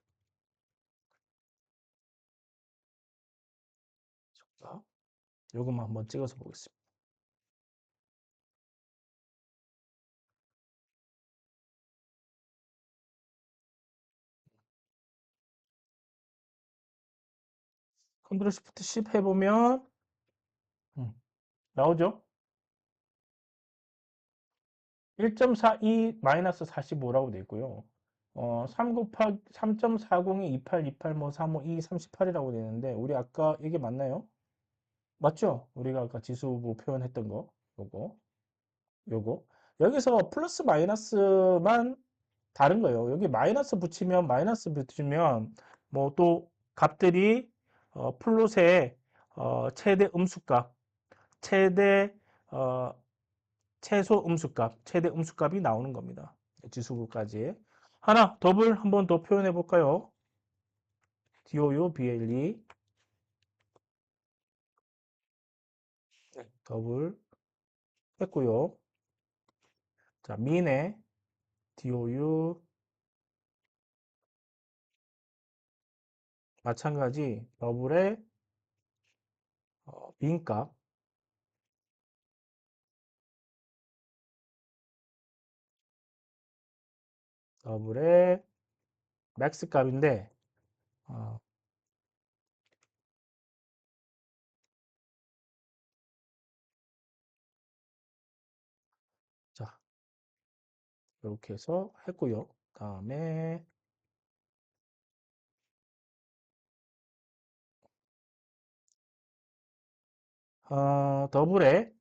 요것만 한번 찍어서 보겠습니다. 컨트롤 시프트 10 해보면 음, 나오죠? 1.42 마이너스 45라고 되어 있고요. 3 곱하기 3.40이 28, 28, 뭐 352, 38이라고 되는데 우리 아까 이게 맞나요? 맞죠? 우리가 아까 지수부 표현했던 거 요거 요거 여기서 플러스 마이너스만 다른 거예요. 여기 마이너스 붙이면 뭐 또 값들이 플롯의 최대 음수값, 최대 어, 최소 음수값, 최대 음수값이 나오는 겁니다. 지수부까지. 하나, 더블 한 번 더 표현해 볼까요? DOU, BLE, 더블 했고요. 자, 민의 DOU, 마찬가지 더블의 민값, 더블의 맥스 값인데, 어, 자, 이렇게 해서 했고요. 다음에, 더블의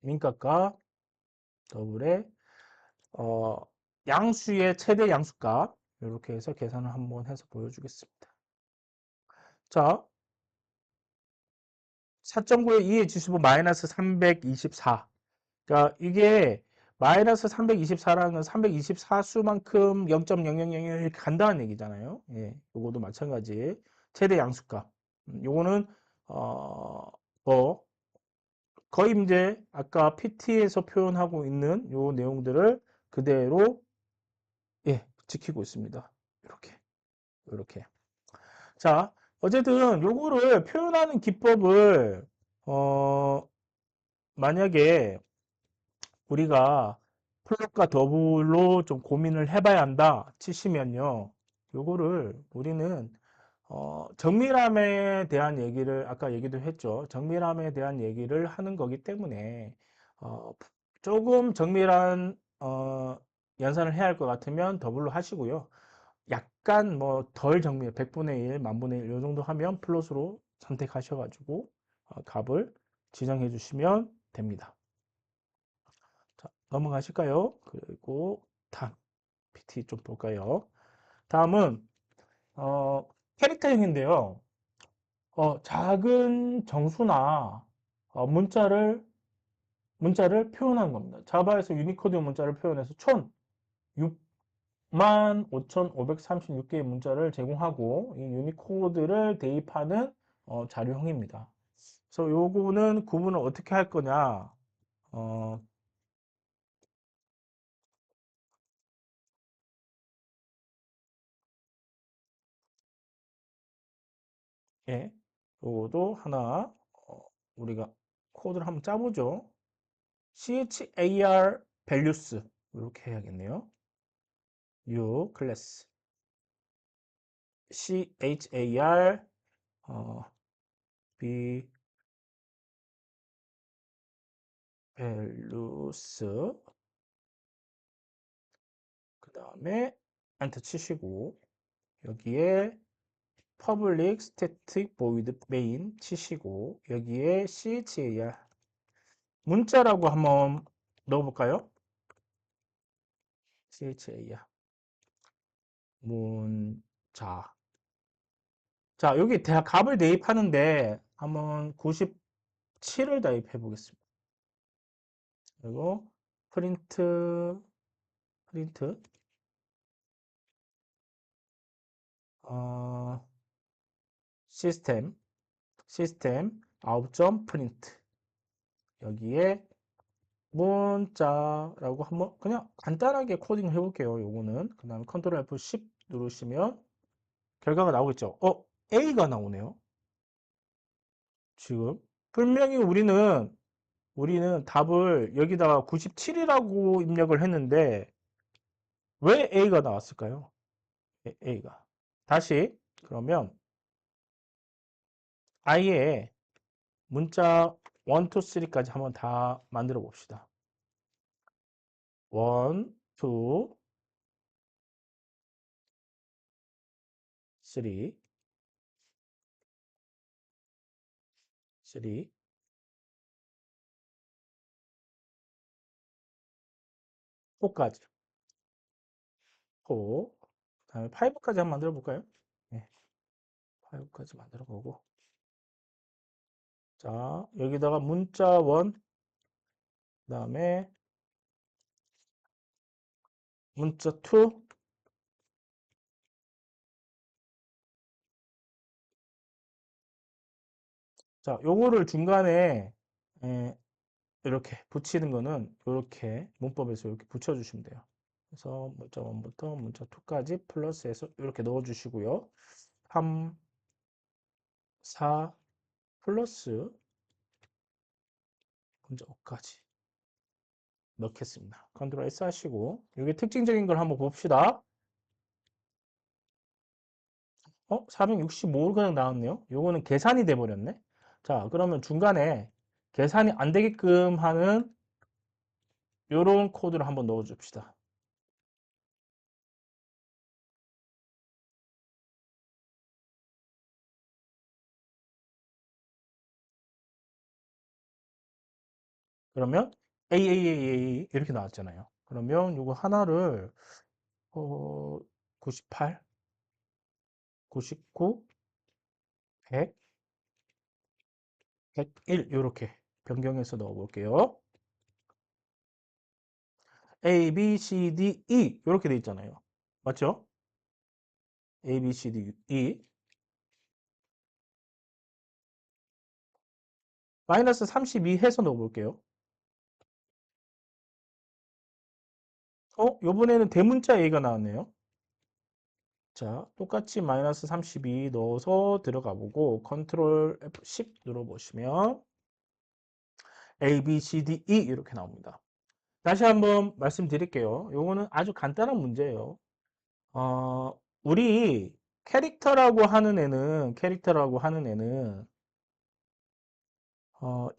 민값과 더블의 어, 양수의 최대 양수값 이렇게 해서 계산을 한번 해서 보여주겠습니다. 자, 4.9의 2의 지수분 마이너스 324. 그러니까 이게 마이너스 324라는 건 324수만큼 0.0000 이렇게 간다는 얘기잖아요. 예, 요거도 마찬가지. 최대 양수값. 요거는 뭐 거의 이제 아까 PT에서 표현하고 있는 요 내용들을 그대로 예, 지키고 있습니다. 이렇게. 이렇게. 자, 어쨌든 요거를 표현하는 기법을 어 만약에 우리가 플롯과 더블로 좀 고민을 해봐야 한다 치시면요. 요거를 우리는 정밀함에 대한 얘기를 아까 얘기도 했죠. 정밀함에 대한 얘기를 하는 거기 때문에 어, 조금 정밀한 연산을 해야 할 것 같으면 더블로 하시고요. 약간 뭐 덜 정밀 100분의 1, 만분의 1 요 정도 하면 플롯으로 선택하셔가지고 값을 지정해 주시면 됩니다. 자, 넘어가실까요? 그리고 PT 좀 볼까요? 다음은 캐릭터형인데요. 작은 정수나 문자를 표현하는 겁니다. 자바에서 유니코드 문자를 표현해서 총 65,536개의 문자를 제공하고 이 유니코드를 대입하는 자료형입니다. 그래서 요거는 구분을 어떻게 할 거냐? 어, 예, 요것도 하나 우리가 코드를 한번 짜보죠. char values 이렇게 해야겠네요. new class char b values 그 다음에 엔터 치시고 여기에 public static void main 치시고 여기에 char 문자라고 한번 넣어볼까요? char 문자. 자, 여기 대학 값을 대입하는데 한번 97을 대입해 보겠습니다. 그리고 프린트 어, 시스템 아웃점 프린트 여기에 문자라고 한번 그냥 간단하게 코딩 해볼게요. 요거는 그 다음에 컨트롤 F10 누르시면 결과가 나오겠죠. A가 나오네요. 지금 분명히 우리는 답을 여기다가 97이라고 입력을 했는데 왜 A가 나왔을까요? A가 다시 그러면 아예 문자 1, 2, 3까지 한번 다 만들어 봅시다. 1, 2, 3, 4까지 4 그다음에 5까지 한번 만들어 볼까요? 네, 5까지 만들어 보고 자 여기다가 문자 1 그다음에 문자 2 자 요거를 중간에 에, 이렇게 붙이는 거는 이렇게 문법에서 이렇게 붙여주시면 돼요. 그래서 문자 1부터 문자 2까지 플러스해서 이렇게 넣어주시고요. 3, 4 플러스 문자 5까지 넣겠습니다. 컨트롤 S 하시고 이게 특징적인 걸 한번 봅시다. 465가 그냥 나왔네요. 요거는 계산이 돼 버렸네. 자, 그러면 중간에 계산이 안 되게끔 하는 요런 코드를 한번 넣어 줍시다. 그러면 AAAA 이렇게 나왔잖아요. 그러면 요거 하나를 98, 99, 100, 101 이렇게 변경해서 넣어 볼게요. A, B, C, D, E 이렇게 돼 있잖아요. 맞죠? A, B, C, D, E 마이너스 32 해서 넣어 볼게요. 요번에는 대문자 A가 나왔네요. 자, 똑같이 마이너스 32 넣어서 들어가 보고 컨트롤 F10 눌러 보시면 A, B, C, D, E 이렇게 나옵니다. 다시 한번 말씀드릴게요. 요거는 아주 간단한 문제예요. 우리 캐릭터라고 하는 애는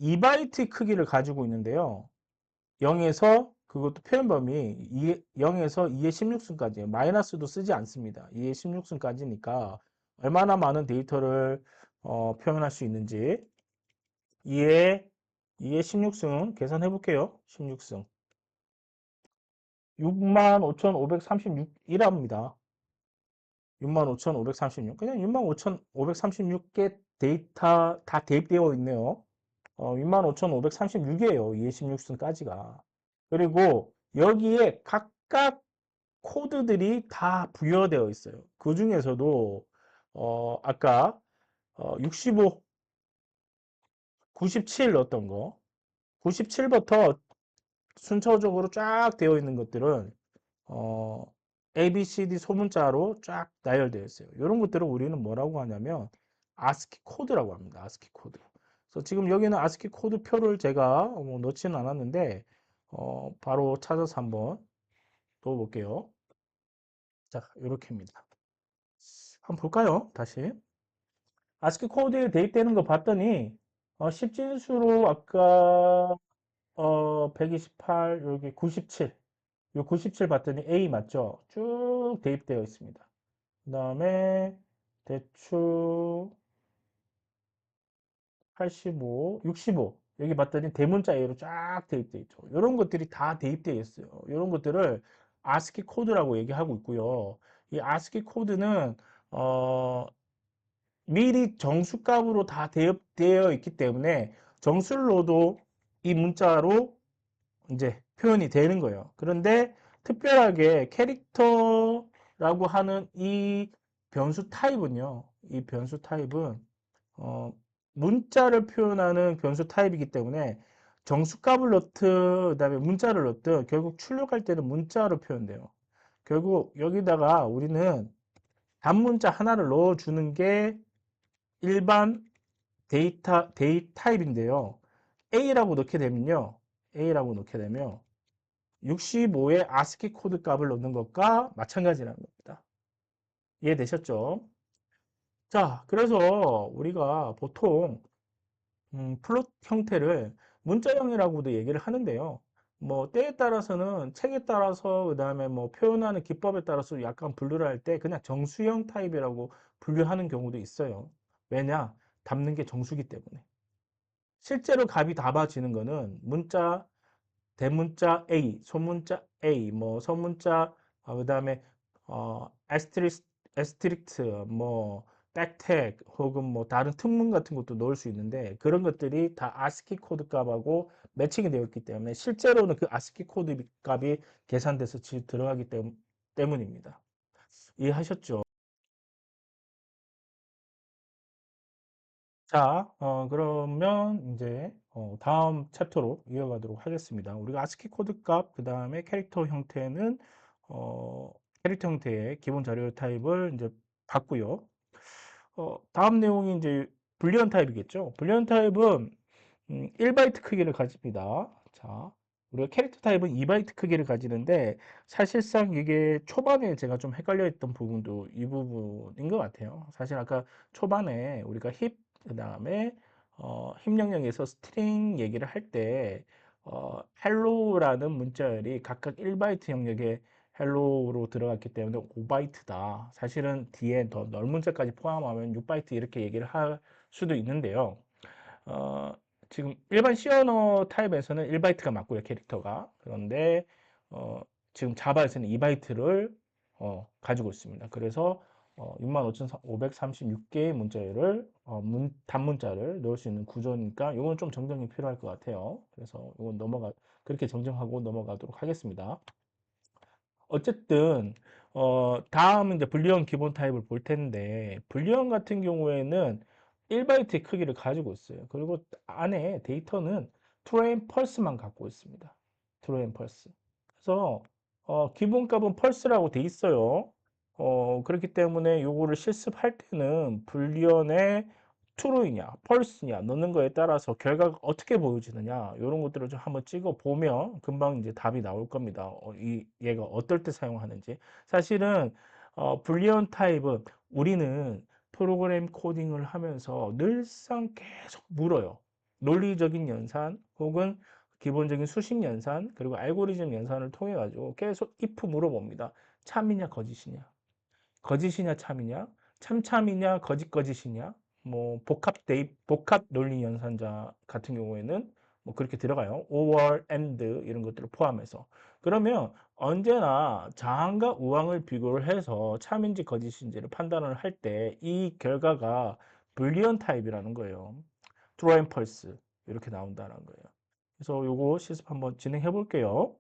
2바이트 크기를 가지고 있는데요. 0에서 그것도 표현 범위 0에서 2의 16승까지 마이너스도 쓰지 않습니다. 2의 16승까지니까 얼마나 많은 데이터를 표현할 수 있는지 2의 16승 계산해 볼게요. 16승 65,536이랍니다. 65,536. 그냥 65,536개 데이터 다 대입되어 있네요. 65,536이에요. 216승까지가. 그리고 여기에 각각 코드들이 다 부여되어 있어요. 그 중에서도 아까 65, 97 넣었던 거, 97부터 순서적으로 쫙 되어 있는 것들은 어, A, B, C, D 소문자로 쫙 나열되어 있어요. 이런 것들을 우리는 뭐라고 하냐면 아스키 코드라고 합니다. 아스키 코드. 그래서 지금 여기는 아스키 코드 표를 제가 넣지는 않았는데 바로 찾아서 한번 넣어볼게요. 자, 이렇게입니다. 한번 볼까요? 다시. 아스키 코드에 대입되는 거 봤더니 10진수로 아까 128 여기 97 요 97 봤더니 A 맞죠? 쭉 대입되어 있습니다. 그 다음에 대충 85, 65 여기 봤더니 대문자 A로 쫙 대입되어 있죠. 이런 것들이 다 대입되어 있어요. 이런 것들을 아스키 코드라고 얘기하고 있고요. 이 아스키 코드는 어, 미리 정수값으로 다 대입되어 있기 때문에 정수를 넣어도 이 문자로 이제 표현이 되는 거예요. 그런데 특별하게 캐릭터라고 하는 이 변수 타입은요. 이 변수 타입은 어, 문자를 표현하는 변수 타입이기 때문에 정수값을 넣든 그다음에 문자를 넣든 결국 출력할 때는 문자로 표현돼요. 결국 여기다가 우리는 단문자 하나를 넣어주는 게 일반 데이터 타입인데요. A라고 넣게 되면요. A라고 넣게 되면 65의 아스키 코드 값을 넣는 것과 마찬가지라는 겁니다. 이해되셨죠? 자, 그래서 우리가 보통 플롯 형태를 문자형이라고도 얘기를 하는데요. 뭐 때에 따라서는 책에 따라서 그다음에 뭐 표현하는 기법에 따라서 약간 분류를 할 때 그냥 정수형 타입이라고 분류하는 경우도 있어요. 왜냐? 담는 게 정수기 때문에. 실제로 값이 담아지는 거는 문자 대문자 A, 소문자 A, 뭐 서문자 그다음에 에스트릭트 뭐 백택 혹은 뭐 다른 특문 같은 것도 넣을 수 있는데 그런 것들이 다 아스키 코드 값하고 매칭이 되어 있기 때문에 실제로는 그 아스키 코드 값이 계산돼서 들어가기 때문입니다. 이해하셨죠? 자, 그러면 이제 다음 챕터로 이어가도록 하겠습니다. 우리가 아스키 코드 값, 그 다음에 캐릭터 형태는 어, 캐릭터 형태의 기본 자료 타입을 이제 봤고요. 다음 내용이 이제 불리언 타입이겠죠. 불리언 타입은 1바이트 크기를 가집니다. 자, 우리가 캐릭터 타입은 2바이트 크기를 가지는데 사실상 이게 초반에 제가 좀 헷갈려 했던 부분도 이 부분인 것 같아요. 사실 아까 초반에 우리가 힙, 그 다음에 힙 영역에서 스트링 얘기를 할 때 헬로우라는 문자열이 각각 1바이트 영역에 헬로우로 들어갔기 때문에 5바이트다. 사실은 뒤에 더 넓은 문자까지 포함하면 6바이트 이렇게 얘기를 할 수도 있는데요. 어, 지금 일반 C 언어 타입에서는 1바이트가 맞고요, 캐릭터가. 그런데 지금 자바에서는 2바이트를 가지고 있습니다. 그래서 65,536개의 문자열을 단문자를 넣을 수 있는 구조니까 이건 좀 정정이 필요할 것 같아요. 그래서 이건 그렇게 정정하고 넘어가도록 하겠습니다. 어쨌든 다음 이제 불리언 기본 타입을 볼 텐데 불리언 같은 경우에는 1바이트의 크기를 가지고 있어요. 그리고 안에 데이터는 true and pulse만 갖고 있습니다. true and pulse. 그래서 기본값은 pulse라고 돼 있어요. 그렇기 때문에 요거를 실습할 때는 불리언의 true이냐, false냐 넣는 거에 따라서 결과가 어떻게 보여지느냐 이런 것들을 좀 한번 찍어 보면 금방 이제 답이 나올 겁니다. 얘가 어떨 때 사용하는지. 사실은 불리언 타입은 우리는 프로그램 코딩을 하면서 늘상 계속 물어요. 논리적인 연산 혹은 기본적인 수식 연산 그리고 알고리즘 연산을 통해 가지고 계속 if 물어봅니다. 참이냐 거짓이냐. 거짓이냐 참이냐, 참참이냐 거짓이냐, 뭐 복합 논리 연산자 같은 경우에는 뭐 그렇게 들어가요. or, and 이런 것들을 포함해서. 그러면 언제나 자항과 우항을 비교를 해서 참인지 거짓인지를 판단을 할 때 이 결과가 불리언 타입이라는 거예요. true and false 이렇게 나온다는 거예요. 그래서 요거 실습 한번 진행해 볼게요.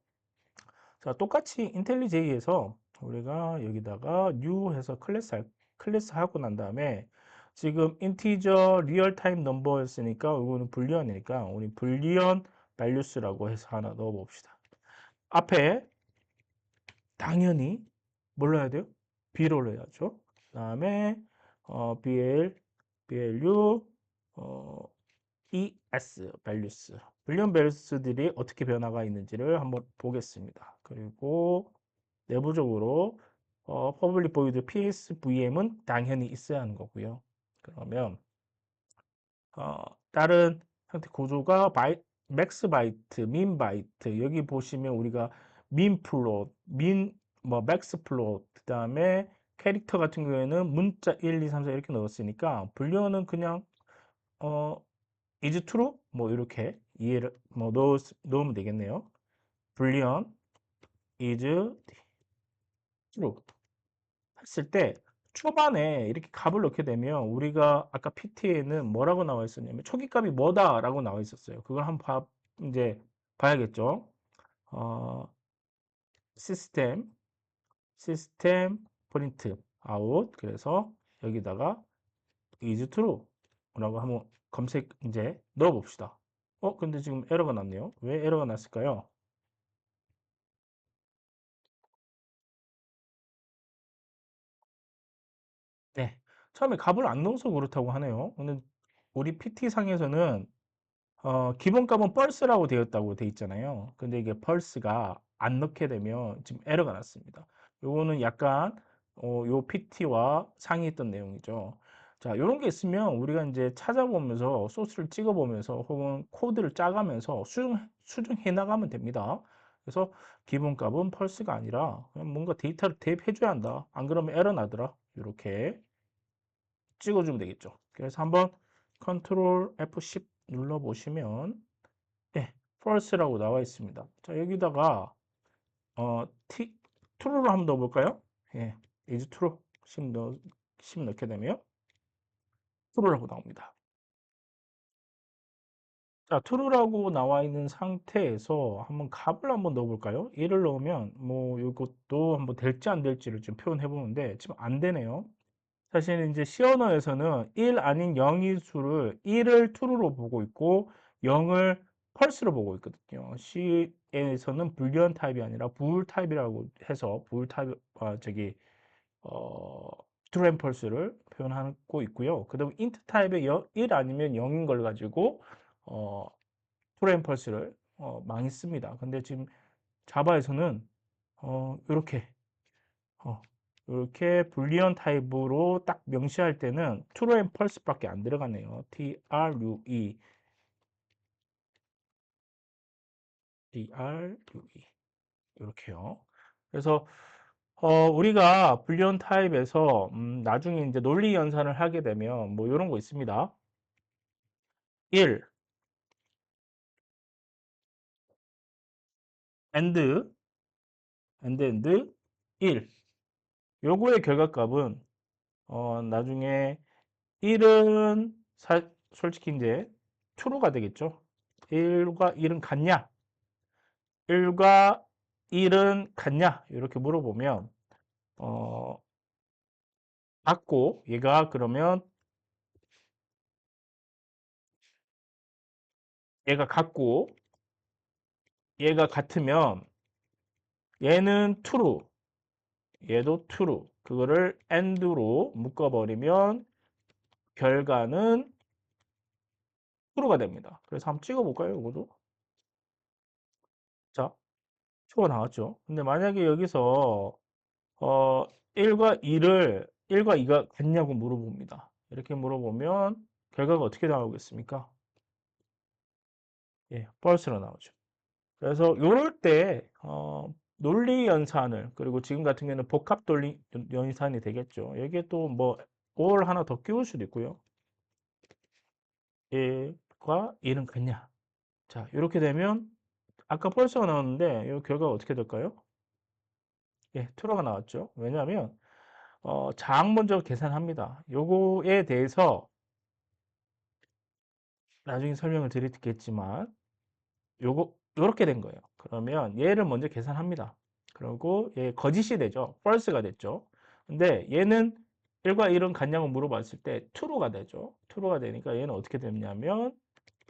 자, 똑같이 인텔리제이에서 우리가 여기다가 new 해서 클래스 하고 난 다음에 지금 인티저 리얼 타임 넘버였으니까 이거는 불리언이니까 우리 불리언 values라고 해서 하나 넣어 봅시다. 앞에 당연히 뭘 넣어야 돼요? B로 넣어야죠. 그다음에 BLU ES values 불리언 밸류스들이 어떻게 변화가 있는지를 한번 보겠습니다. 그리고 내부적으로 public void PSVM은 당연히 있어야 하는 거고요. 그러면 다른 형태 구조가 맥스 바이트, 민 바이트 여기 보시면 우리가 민 플롯, 뭐 맥스 플롯 그다음에 캐릭터 같은 경우에는 문자 1, 2, 3, 4 이렇게 넣었으니까 불리언은 그냥 is true 뭐 이렇게 이해를 뭐 넣으면 되겠네요. 불리언 is true 했을 때 초반에 이렇게 값을 넣게 되면 우리가 아까 PT에는 뭐라고 나와 있었냐면 초기값이 뭐다라고 나와 있었어요. 그걸 한번 이제 봐야겠죠. 어, 시스템 시스템 프린트 아웃 그래서 여기다가 is true라고 한번 검색 이제 넣어 봅시다. 근데 지금 에러가 났네요. 왜 에러가 났을까요? 네. 처음에 값을 안 넣어서 그렇다고 하네요. 근데 우리 PT 상에서는 기본값은 펄스라고 되어 있다고 되어 있잖아요. 근데 이게 펄스가 안 넣게 되면 지금 에러가 났습니다. 요거는 약간 요 PT와 상이했던 내용이죠. 자, 요런 게 있으면 우리가 이제 찾아보면서 소스를 찍어보면서 혹은 코드를 짜가면서 수정해 나가면 됩니다. 그래서 기본값은 펄스가 아니라 그냥 뭔가 데이터를 대입해 줘야 한다. 안 그러면 에러 나더라. 이렇게 찍어주면 되겠죠. 그래서 한번 컨트롤 F10 눌러보시면 네, false라고 나와 있습니다. 자, 여기다가 true로 한번 넣어볼까요? 예, is true 10 넣게 되면 true라고 나옵니다. 자, true라고 나와 있는 상태에서 한번 값을 한번 넣어볼까요? 1을 넣으면 뭐 이것도 한번 될지 안 될지를 좀 표현해 보는데 지금 안 되네요. 사실 이제 C 언어에서는 1 아닌 0인 수를 1을 true로 보고 있고 0을 false로 보고 있거든요. C에서는 불리언 타입이 아니라 부울 타입이라고 해서 부울 타입 저기 어 true and false를 표현하고 있고요. 그다음 int 타입의 1 아니면 0인 걸 가지고 어 true and false를 많이 씁니다. 근데 지금 자바에서는 이렇게 어, 이렇게 불리언 타입으로 딱 명시할 때는 true and false밖에 안 들어가네요. true, true 이렇게요. 그래서 우리가 불리언 타입에서 나중에 이제 논리 연산을 하게 되면 뭐 이런 거 있습니다. 1 and and 1 요거의 결과값은 나중에 1은 솔직히 이제 true가 되겠죠. 1과 1은 같냐? 1과 1은 같냐? 이렇게 물어보면 어, 같고 얘가 그러면 얘가 같고 얘가 같으면 얘는 true, 얘도 true. 그거를 and로 묶어버리면 결과는 true가 됩니다. 그래서 한번 찍어볼까요? 이거도. 자, true가 나왔죠. 근데 만약에 여기서 1과 1과 2가 같냐고 물어봅니다. 이렇게 물어보면 결과가 어떻게 나오겠습니까? 예, false로 나오죠. 그래서 요럴 때 논리 연산을 그리고 지금 같은 경우는 복합 논리 연산이 되겠죠. 여기에 또 뭐 or 하나 더 끼울 수도 있고요. 1과 1은 같냐? 자, 이렇게 되면 아까 false가 나왔는데 이 결과가 어떻게 될까요? 예, true가 나왔죠. 왜냐하면 자항 먼저 계산합니다. 요거에 대해서 나중에 설명을 드리겠지만 요렇게 된 거예요. 그러면 얘를 먼저 계산합니다. 그리고 얘 거짓이 되죠. false가 됐죠. 근데 얘는 1과 1은 같냐고 물어봤을 때 true가 되죠. true가 되니까 얘는 어떻게 되냐면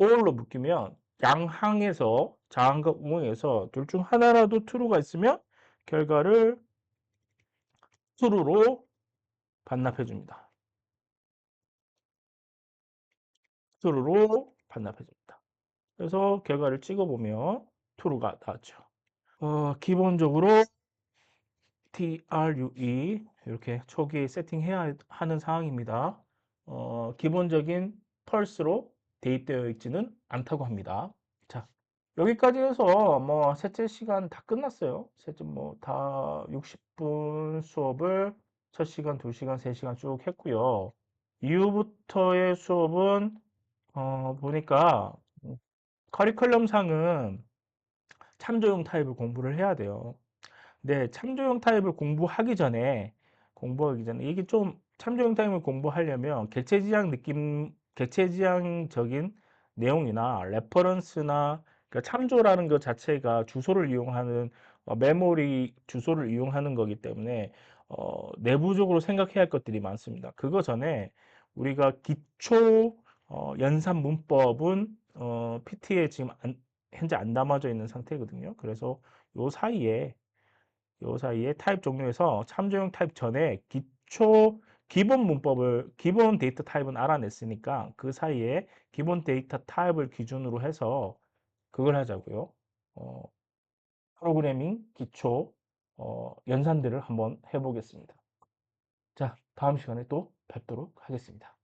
all로 묶이면 양항에서 자항과 우항에서 둘 중 하나라도 true가 있으면 결과를 true로 반납해 줍니다. true로 반납해 줍니다. 그래서 결과를 찍어보면 true가 나왔죠. 기본적으로 TRUE 이렇게 초기에 세팅해야 하는 사항입니다. 기본적인 펄스로 대입되어 있지는 않다고 합니다. 자, 여기까지 해서 뭐 셋째 시간 다 끝났어요. 셋째 뭐 다 60분 수업을 첫 시간, 2시간, 3시간 쭉 했고요. 이후부터의 수업은 보니까 커리큘럼상은 참조용 타입을 공부를 해야 돼요. 네, 참조형 타입을 공부하기 전에 이게 좀 참조형 타입을 공부하려면 객체지향적인 내용이나 레퍼런스나 그러니까 참조라는 것 자체가 주소를 이용하는 메모리 주소를 이용하는 거기 때문에 내부적으로 생각해야 할 것들이 많습니다. 그거 전에 우리가 기초 연산 문법은 PT에 지금 현재 안 담아져 있는 상태거든요. 그래서 요 사이에 타입 종류에서 참조형 타입 전에 기본 데이터 타입은 알아냈으니까 그 사이에 기본 데이터 타입을 기준으로 해서 그걸 하자고요. 어, 프로그래밍 기초 연산들을 한번 해보겠습니다. 자, 다음 시간에 또 뵙도록 하겠습니다.